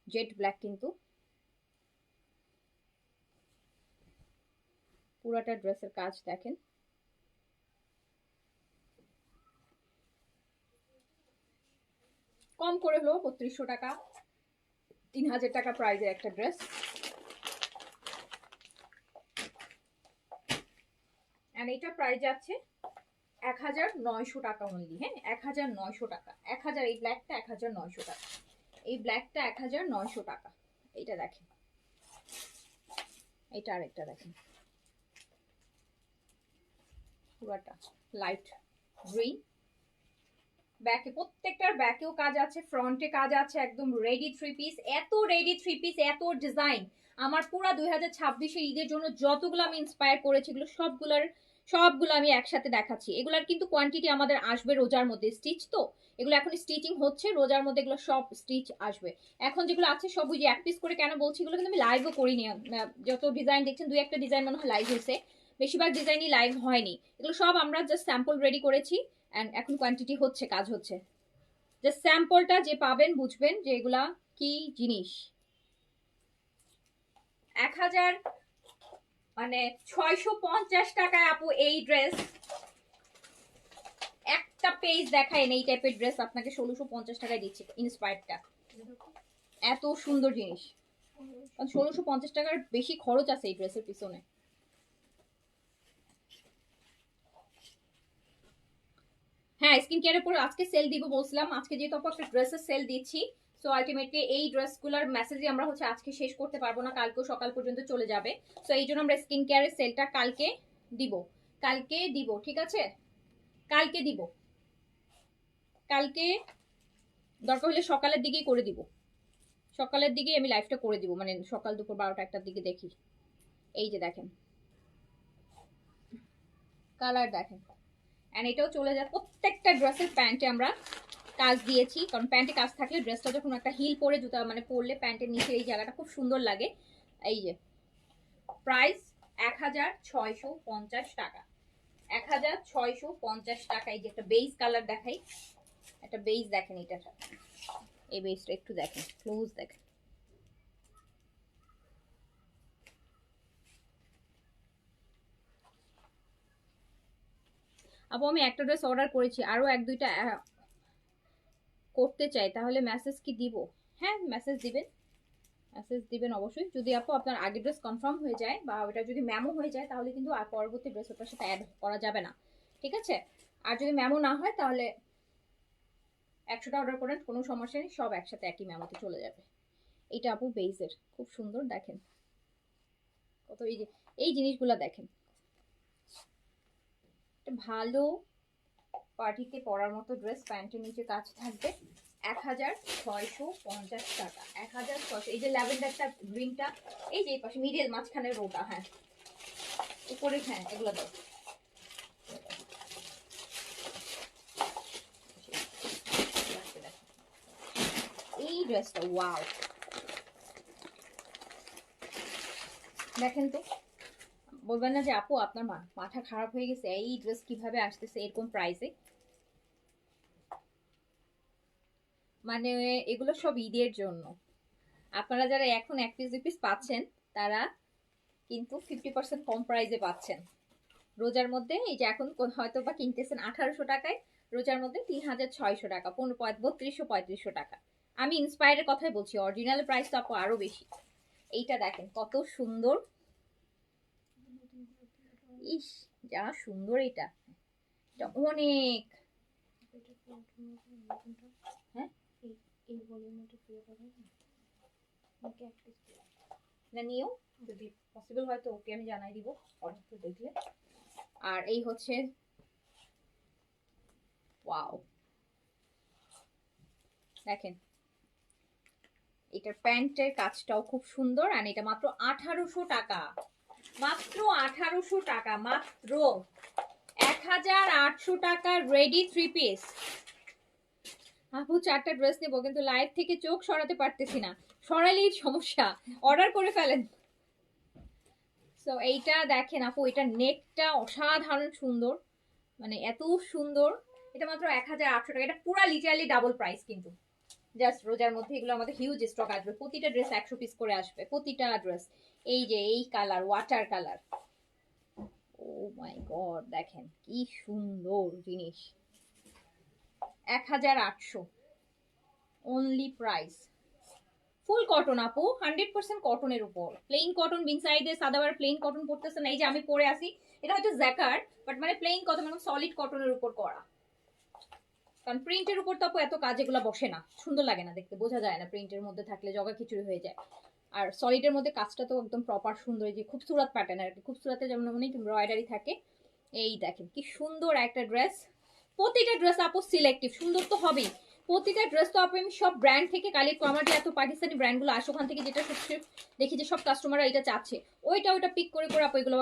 জেড ব্ল্যাক, কিন্তু পুরাটা ড্রেসের কাজ দেখেন। কম করে হলো 3200 টাকা, 3000 টাকা প্রাইজের একটা ড্রেস। এন্ড এটা প্রাইস যাচ্ছে 1900 টাকা অনলি। হ্যাঁ 1900 টাকা, 1000। এই ব্ল্যাকটা 1900 টাকা, এই ব্ল্যাকটা 1900 টাকা। এইটা দেখেন, এটা আরেকটা দেখেন, পুরাটা লাইট গ্রিন। ব্যাকে প্রত্যেকটার ব্যাকেও কাজ আছে, ফ্রন্টে কাজ আছে, একদম রেডি 3 পিস। এত রেডি 3 পিস, এত ডিজাইন। আমার পুরো 2026 ঈদের জন্য যতগুলো আমি ইন্সপায়ার করেছি, এগুলো সবগুলোর সবগুলো আমি একসাথে দেখাচ্ছি। এগুলার কিন্তু কোয়ান্টিটি আমাদের আসবে রোজার মধ্যে, স্টিচ তো এগুলো এখন স্টিচিং হচ্ছে, রোজার মধ্যে এগুলো সব স্টিচ আসবে। এখন যেগুলো আছে সব ওই যে এক পিস করে কেন বলছি, এগুলো কিন্তু আমি লাইভও করিনি। যত ডিজাইন দেখছেন, দুই একটা ডিজাইন মনে হয় লাইভ হয়েছে, বেশিরভাগ ডিজাইনই লাইভ হয়নি। এগুলো সব আমরা জাস্ট স্যাম্পল রেডি করেছি অ্যান্ড এখন কোয়ান্টিটি হচ্ছে, কাজ হচ্ছে। জাস্ট স্যাম্পলটা যে পাবেন বুঝবেন যে এগুলা কি জিনিস। 1000 মানে 650 টাকায় আপু এই ড্রেস, একটা পেজ দেখায় এই টাইপের ড্রেস আপনাকে 1650 টাকায় দিচ্ছি ইন্সপায়ার্ডটা। এত সুন্দর জিনিস, 1650 টাকার বেশি খরচ আছে এই ড্রেসের পিছনে। হ্যাঁ, স্কিন কেয়ারের পরে আজকে সেল দিব বলছিলাম, আজকে যেহেতু আপু একটা ড্রেসের সেল দিচ্ছি, সো আলটিমেটলি এই ড্রেসগুলোর মেসেজই আমরা হচ্ছে আজকে শেষ করতে পারবো না, কালকেও সকাল পর্যন্ত চলে যাবে। সো এই জন্য আমরা স্কিন কেয়ারের সেলটা কালকে দিব, ঠিক আছে? কালকে দিব, কালকে দরকার হলে সকালের দিকেই করে দিব, সকালের দিকে আমি লাইভটা করে দিব, মানে সকাল দুপুর 12টা 1টার দিকে দেখি। এই যে দেখেন কালার দেখেন, এন্ড এটাও চলে যায়। প্রত্যেকটা ড্রেসের প্যান্টে আমরা কাজ দিয়েছি, কারণ প্যান্টে কাজ থাকলে ড্রেসটা যখন একটা হিল পরে জুতা মানে পরলে প্যান্টের নিচে এই জায়গাটা খুব সুন্দর লাগে। এই যে প্রাইস 1650 টাকা, 1650 টাকা। এই যে একটা বেজ কালার দেখাই, একটা বেজ দেখেন, এটা এই বেজটা একটু দেখেন, ক্লোজ দেখেন। আপু আমি একটা ড্রেস অর্ডার করেছি, আরো এক দুইটা করতে চাই, তাহলে মেসেজ কি দিব? হ্যাঁ, মেসেজ দিবেন অবশ্যই। যদি আপু আপনার আগের ড্রেস কনফার্ম হয়ে যায় বা ওটা যদি ম্যামও হয়ে যায়, তাহলে কিন্তু আর পরবর্তী ড্রেস ওটার সাথে অ্যাড করা যাবে না, ঠিক আছে? আর যদি ম্যামও না হয় তাহলে 100টা অর্ডার করেন, কোনো সমস্যা নেই, সব একসাথে একই ম্যামতে চলে যাবে। এটা আপু বেইজের, খুব সুন্দর দেখেন কত, এই যে এই জিনিসগুলো দেখেন, ভালো পার্টিতে পরার মতো ড্রেস, প্যান্টের নিচে কাজ থাকবে। 1650 টাকা, 1600। এই যে ল্যাভেন্ডারটা, গ্রিনটা, এই যে পাশে মিডিল মাঝখানে রোটা, হ্যাঁ উপরে, হ্যাঁ এগুলো দাও। এই ড্রেসটা ওয়াও, দেখেন তো, বলবেন না যে আপু আপনার মাথা খারাপ হয়ে গেছে, এই ড্রেস কিভাবে আসতেছে এরকম প্রাইসে? মানে এগুলো সব ঈদের জন্য, আপনারা যারা এখন এক পিস দুই পিস পাচ্ছেন তারা কিন্তু 50% কম প্রাইসে পাচ্ছেন রোজার মধ্যে। এই যে এখন হয়তো বা কিনতেছেন 1800 টাকায়, রোজার মধ্যে 3600 টাকা, 3200-3500 টাকা। আমি ইন্সপায়ারের কথাই বলছি, অরিজিনাল প্রাইস তো আপু আরো বেশি। এইটা দেখেন কত সুন্দর, ইস যা সুন্দর, এটা অনেক, হ্যাঁ না নিও, যদি পসিবল হয় তো ওকে আমি জানাই দিব অর্ডার দেখলে। আর এই হচ্ছে ওয়াও, দেখেন এটার প্যান্টের কাজটাও খুব সুন্দর। আর এটা মাত্র 1800 টাকা, মাত্র 1800 টাকা, মাত্র 1800 টাকা রেডি 3 পিস। আপু 4টা ড্রেস নেবো, কিন্তু লাইভ থেকে চোখ সরাতে পারতেছি না, সরালেই সমস্যা, অর্ডার করে ফেলেন। সো এইটা দেখেন আপু, এটা নেকটা অসাধারণ সুন্দর, মানে এত সুন্দর। এটা মাত্র 1800 টাকা, এটা পুরা লিটারালি ডাবল প্রাইস কিন্তু। জাস্ট রোজার মধ্যে এগুলো আমাদের হিউজ স্টক আসবে, প্রতিটা ড্রেস 100 পিস করে আসবে, প্রতিটা ড্রেস। এই যে এই কালার, ওয়াটার কালার, ও মাই গড দেখেন কি সুন্দর জিনিস। 1800 অনলি প্রাইস, ফুল কটন আপু, 100% কটনের উপর, প্লেন কটন, বিন সাইডে সাদাবার প্লেন কটন পড়তেছে না। এই যে আমি পরে আসি, এটা হয়তো জ্যাকার্ড বাট মানে প্লেন কটন, মানে সলিড কটনের উপর করা, কারণ প্রিন্টের উপর তো আপু এত কাজ এগুলো বসে না, সুন্দর লাগে না দেখতে, বোঝা যায় না প্রিন্টের মধ্যে থাকলে, জগা খিচুড়ি হয়ে যায়। আর সলিডের মধ্যে কাজটা তো একদম প্রপার সুন্দর, যে খুবসুরত প্যাটার্ন আর কি, খুবসুরতে যেমন অনেক এমব্রয়ডারি থাকে। এই দেখেন কি সুন্দর একটা ড্রেস, প্রতিটা ড্রেস আপু সিলেক্টিভ, সুন্দর তো হবেই। প্রতিটা ড্রেস তো আপু আমি সব ব্র্যান্ড থেকে কালেক্ট, আমার যে এত পাকিস্তানি ব্র্যান্ডগুলো আসে ওখান থেকে যেটা সবচেয়ে দেখি যে সব কাস্টমাররা এটা চাচ্ছে, ওইটা পিক করে করে আপু এগুলো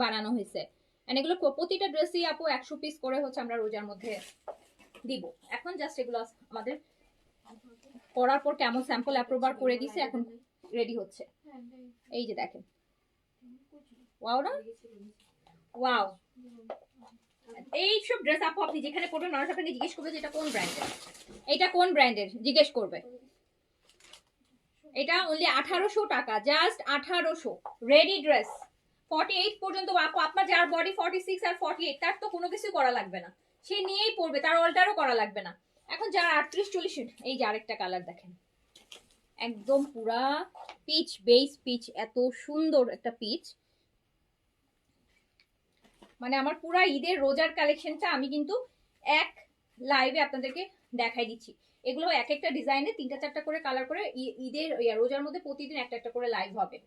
বানানো হয়েছে। এন্ড এগুলো প্রতিটা ড্রেসই আপু 100 পিস করে হচ্ছে আমরা রোজার মধ্যে দিব। এখন জাস্ট এগুলো আমাদের করার পর কেমন স্যাম্পল অ্যাপ্রুভার করে দিছে, এখন রেডি হচ্ছে। এই যে দেখেন, ওয়াও না, ওয়াও। এইসব ড্রেস আপু আপনি যেখানে পড়বেন মানুষ আপনাকে জিজ্ঞেস করবে যে এটা কোন ব্র্যান্ডের, এটা কোন ব্র্যান্ডের জিজ্ঞেস করবে। এটা অনলি 1800 টাকা, জাস্ট 1800। রেডি ড্রেস 48 পর্যন্ত আপু, আপনার যার বডি 46 আর 48 তার তো কোনো কিছু করা লাগবে না, সে নিয়েই পড়বে, তার অল্টারও করা লাগবে না। এখন যার 38 40, এই যে আরেকটা কালার দেখেন, একদম পুরা পিচ, বেস পিচ, এত সুন্দর একটা পিচ। মানে আমার পুরা ঈদের রোজার কালেকশনটা আমি কিন্তু এক লাইভে আপনাদেরকে দেখাই দিচ্ছি। এগুলো এক একটা ডিজাইনে 3টা 4টা করে কালার করে ঈদের রোজার মধ্যে প্রতিদিন একটা একটা করে লাইভ হবে।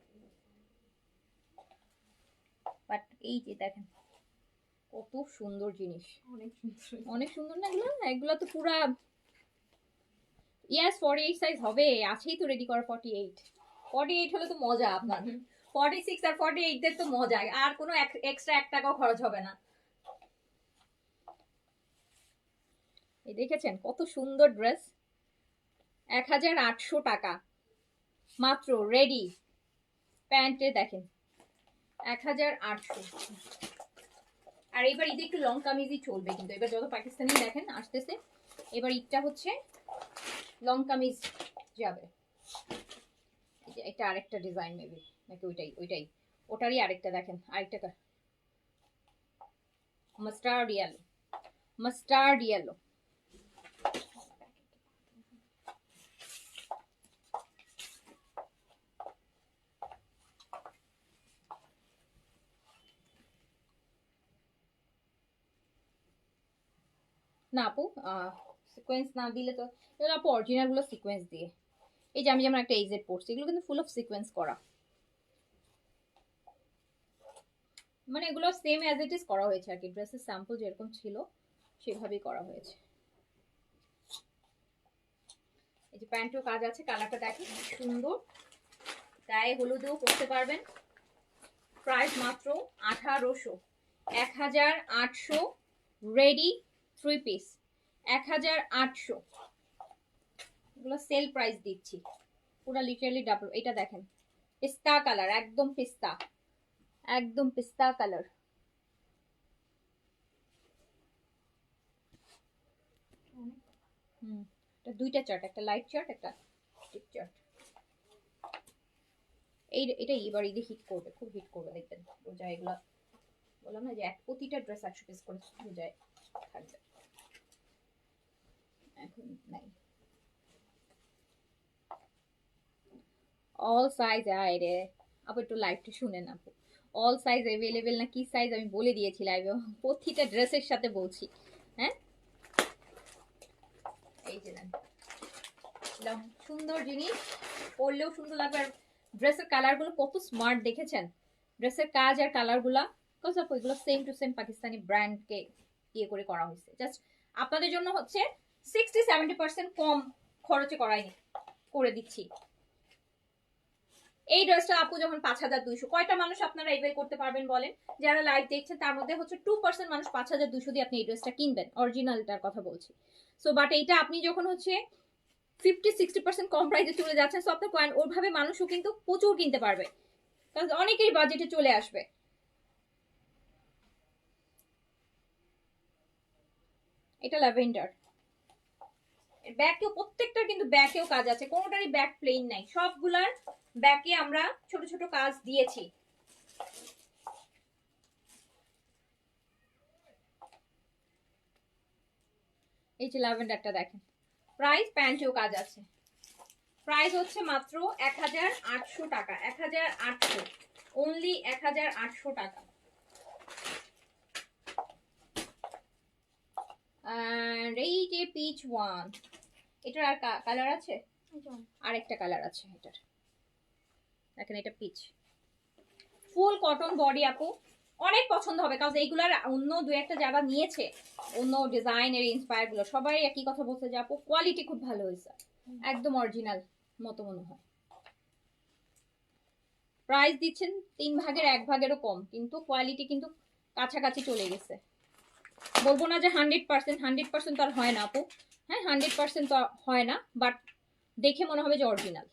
বাট এই যে দেখেন কত সুন্দর জিনিস, অনেক সুন্দর না এগুলো, এগুলো তো পুরা ইয়াস 48 সাইজ হবে, আছেই তো রেডি করা 48 হলে তো মজা আপনার। 46 আর 48 দের তো মজা, আর কোনো এক্সট্রা 1 টাকাও খরচ হবে না। এই দেখেছেন কত সুন্দর ড্রেস, 1800 টাকা মাত্র। রেডি প্যান্টে দেখেন 1800। আর এবার ঈদে একটু লং কামিজই চলবে, কিন্তু এবার যত পাকিস্তানি দেখেন আসতেছে, এবার ঈদটা হচ্ছে লং কামিজ যাবে। এটা আরেকটা ডিজাইন মেবি নাকি ওইটাই ওটারই আরেকটা দেখেন, আরেকটা মাস্টার্ড ইয়েলো। না আপু সিকোয়েন্স না দিলে তো, আপু অরিজিনাল গুলো সিকোয়েন্স দিয়ে, এই যে আমি যেমন একটা এইজেড পড়ছি, এগুলো কিন্তু ফুল অফ সিকোয়েন্স করা, মানে এগুলো সেম অ্যাজ ইট ইজ করা হয়েছে আর কি, ড্রেসের স্যাম্পল যেরকম ছিল সেভাবেই করা হয়েছে। এই যে প্যান্টও কাজ আছে, কালারটা দেখেন সুন্দর, গায়ে হলুদেও পরতে পারবেন। প্রাইস মাত্র 1800, 1800 রেডি 3 পিস 1800। এগুলো সেল প্রাইস দিচ্ছি, পুরো লিটারালি ডাবল। এটা দেখেন পিস্তা কালার, একদম পিস্তা, একদম পিস্তা কালার। এটা দুইটা চার্ট, একটা লাইট চার্ট একটা ডিপ চার্ট। এটা এবার ঈদে হিট করবে, খুব হিট করবে দেখবেন। রোজা এগুলো বললাম না যে প্রতিটা ড্রেস 100 পিস করে রোজায় থাকবে, এখন নাই। অল সাইজ আইরে আপু একটু লাইভটা শুনে না আপু, অল সাইজ অ্যাভেলেবেল না কি সাইজ আমি বলে দিয়েছি লাইভে, প্রতিটা ড্রেসের সাথে বলছি। হ্যাঁ এই যে সুন্দর জিনিস, পরলেও সুন্দর লাগবে। আর ড্রেসের কালারগুলো কত স্মার্ট দেখেছেন, ড্রেসের কাজ আর কালারগুলা এগুলো সেম টু সেম পাকিস্তানি ব্র্যান্ডকে ইয়ে করে করা হয়েছে। জাস্ট আপনাদের জন্য হচ্ছে 60-70% কম খরচে করে দিচ্ছি। এই ড্রেসটা আপু যখন 5200, কয়টা মানুষ আপনারা এই করতে পারবেন বলেন? যারা লাইভ দেখছেন তার মধ্যে হচ্ছে 2% মানুষ 5200 দিয়ে আপনি এই ড্রেসটা কিনবেন, অরিজিনালটার কথা বলছি। সো বাট এইটা আপনি যখন হচ্ছে 50-60% কম প্রাইসে চলে যাচ্ছেন, সো আপনার ওইভাবে মানুষও কিন্তু প্রচুর কিনতে পারবে, কারণ অনেকেরই বাজেটে চলে আসবে। এটা ল্যাভেন্ডার, ব্যাকেও প্রত্যেকটার কিন্তু ব্যাকেও কাজ আছে, কোনোটারই ব্যাক প্লেন নাই, সবগুলার ব্যাকে আমরা ছোট ছোট কাজ দিয়েছি। এই যে ল্যাভেন্ডারটা দেখেন, প্রাইস প্যান্টেও কাজ আছে। প্রাইস হচ্ছে মাত্র 1800 টাকা, 1800, অনলি 1800 টাকা। আর এই যে পিচ ওয়ান, এটার আর কালার আছে, আরেকটা কালার আছে এটার দেখেন, এটা পিচ, ফুল কটন বডি আপু, অনেক পছন্দ হবে, কারণ এইগুলার অন্য দু একটা যারা নিয়েছে অন্য ডিজাইনের ইন্সপায়ার গুলো সবাই একই কথা বলছে যে আপু কোয়ালিটি খুব ভালো হয়েছে, একদম অরিজিনাল মতো মনে হয়। প্রাইস দিচ্ছেন 3 ভাগের 1 ভাগেরও কম, কিন্তু কোয়ালিটি কিন্তু কাছাকাছি চলে গেছে। বলবো না যে 100% তো আর হয় না আপু, হ্যাঁ 100% তো হয় না, বাট দেখে মনে হবে যে অরিজিনাল।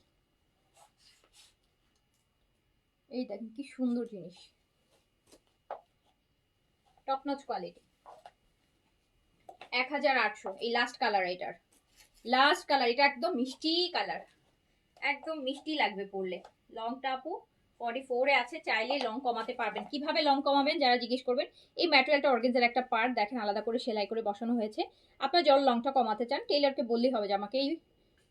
এই দেখেন কি সুন্দর জিনিস, টপ নচ কোয়ালিটি। 1800। এই লাস্ট কালার, এটার লাস্ট কালার, এটা একদম মিষ্টি কালার, একদম মিষ্টি লাগবে পরলে। লংটা আপু 44 এ আছে, চাইলে লং কমাতে পারবেন। কিভাবে লং কমাবেন যারা জিজ্ঞেস করবেন, এই ম্যাটেরিয়ালটা অর্গানজার একটা পার্ট দেখেন আলাদা করে সেলাই করে বসানো হয়েছে। আপনার যখন লংটা কমাতে চান টেইলারকে বললেই হবে যে আমাকে এই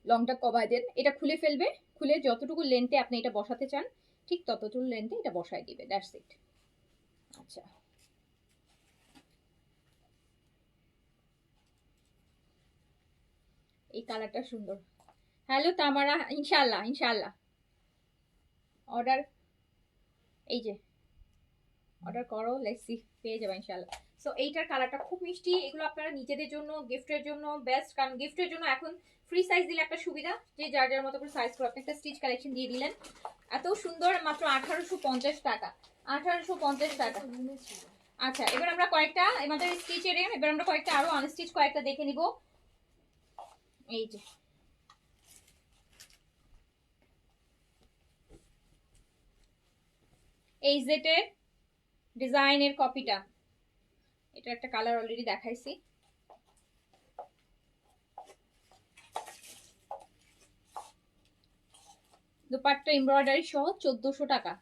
লংটা কমায় দেন। এটা খুলে ফেলবে, খুলে যতটুকু লেন্থে আপনি এটা বসাতে চান ঠিক ততটুকু লেন্থে এটা বসায় দিবে, দ্যাটস ইট। আচ্ছা, এই কালারটা সুন্দর। হ্যালো তামারা, ইনশাআল্লাহ ইনশাআল্লাহ অর্ডার, এই যে অর্ডার করো, লেটস সি পেয়ে যাবে ইনশাআল্লাহ। সো এইটার কালারটা খুব মিষ্টি। এগুলো আপনারা নিজেদের জন্য, গিফটের জন্য বেস্ট, কারণ গিফটের জন্য এখন ফ্রি সাইজ দিলে একটা সুবিধা, যে যার যার মতো করে সাইজ করে আপনি একটা স্টিচ কালেকশন দিয়ে দিলেন। এত সুন্দর, মাত্র 1850 টাকা, 1850 টাকা। আচ্ছা, এবার আমরা কয়েকটা আমাদের স্টিচের, এবার আমরা কয়েকটা আরো আনস্টিচ কয়েকটা দেখে নিব। এই যে এই জেটের ডিজাইনের কপিটা, এটা একটা কালার অলরেডি দেখাইছি। দুপাট্টা এমব্রয়ডারি সহ 1400 টাকা,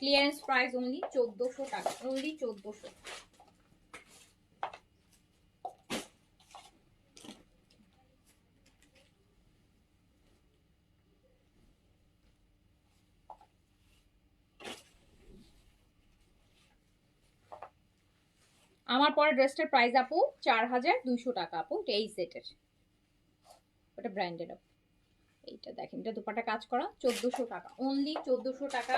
ক্লিয়ারেন্স প্রাইস অনলি 1400 টাকা, অনলি 1400। আমার পরে ড্রেসটার প্রাইস আপু 4200 টাকা আপু, এটা এই সেটের, ওটা ব্র্যান্ডেড আপু। এইটা দেখেন, এটা দুপাটা কাজ করা, 1400 টাকা, অনলি 1400 টাকা,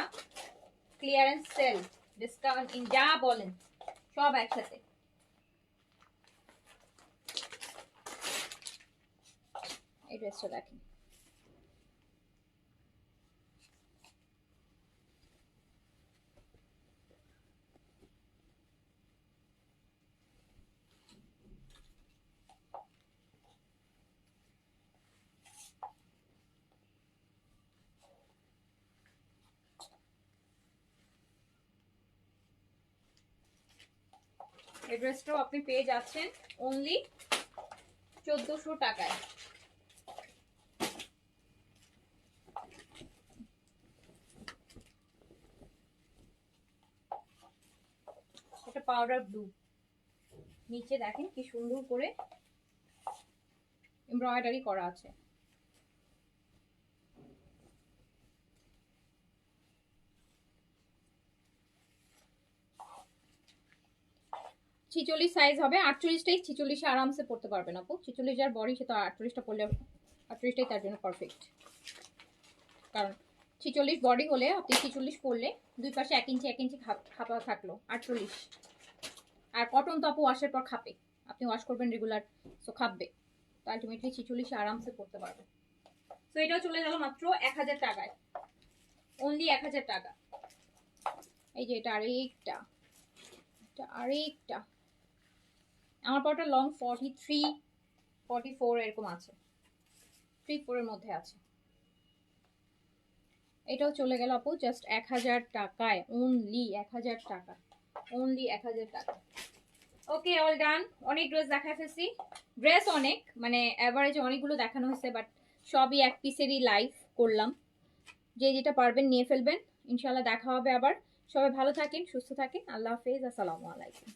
ক্লিয়ারেন্স সেল, ডিসকাউন্ট ইন যা বলেন সব একসাথে। এই ড্রেসটা দেখেন, এই ড্রেসটাও আপনি পেয়ে যাচ্ছেন অনলি 1400 টাকায়। এটা পাউডার ব্লু, নিচে দেখেন কি সুন্দর করে এমব্রয়ডারি করা আছে। ছিচল্লিশ সাইজ হবে, 48টাই 46-এ আরামসে পড়তে পারবেন আপু। 46 যার বডি সে তো 48টা পড়লে, 48টাই তার জন্য পারফেক্ট, কারণ 46 বডি হলে আপনি 46 পড়লে দুই পাশে 1 ইঞ্চি 1 ইঞ্চি খাপা থাকলো 48। আর কটন তো আপু ওয়াশের পর খাপে, আপনি ওয়াশ করবেন রেগুলার, সো খাপবে, তো আলটিমেটলি 46-এ আরামসে পড়তে পারবেন। তো এটাও চলে গেল মাত্র 1000 টাকায়, অনলি 1000 টাকা। এই যে এটা আরেকটা, এটা আরেকটা, আমার পরটা লং 43 44 এরকম আছে, 34 এর মধ্যে আছে। এটাও চলে গেল আপু জাস্ট 1000 টাকায়, অনলি 1000 টাকা, অনলি 1000 টাকা। ওকে, অল ডান। অনেক ড্রেস দেখা ফেলছি, ড্রেস অনেক, মানে অ্যাভারেজে অনেকগুলো দেখানো হয়েছে, বাট সবই এক পিসেরই লাইভ করলাম। যে যেটা পারবেন নিয়ে ফেলবেন, ইনশাল্লাহ দেখা হবে আবার। সবাই ভালো থাকেন, সুস্থ থাকেন, আল্লাহ হাফেজ, আসসালামু আলাইকুম।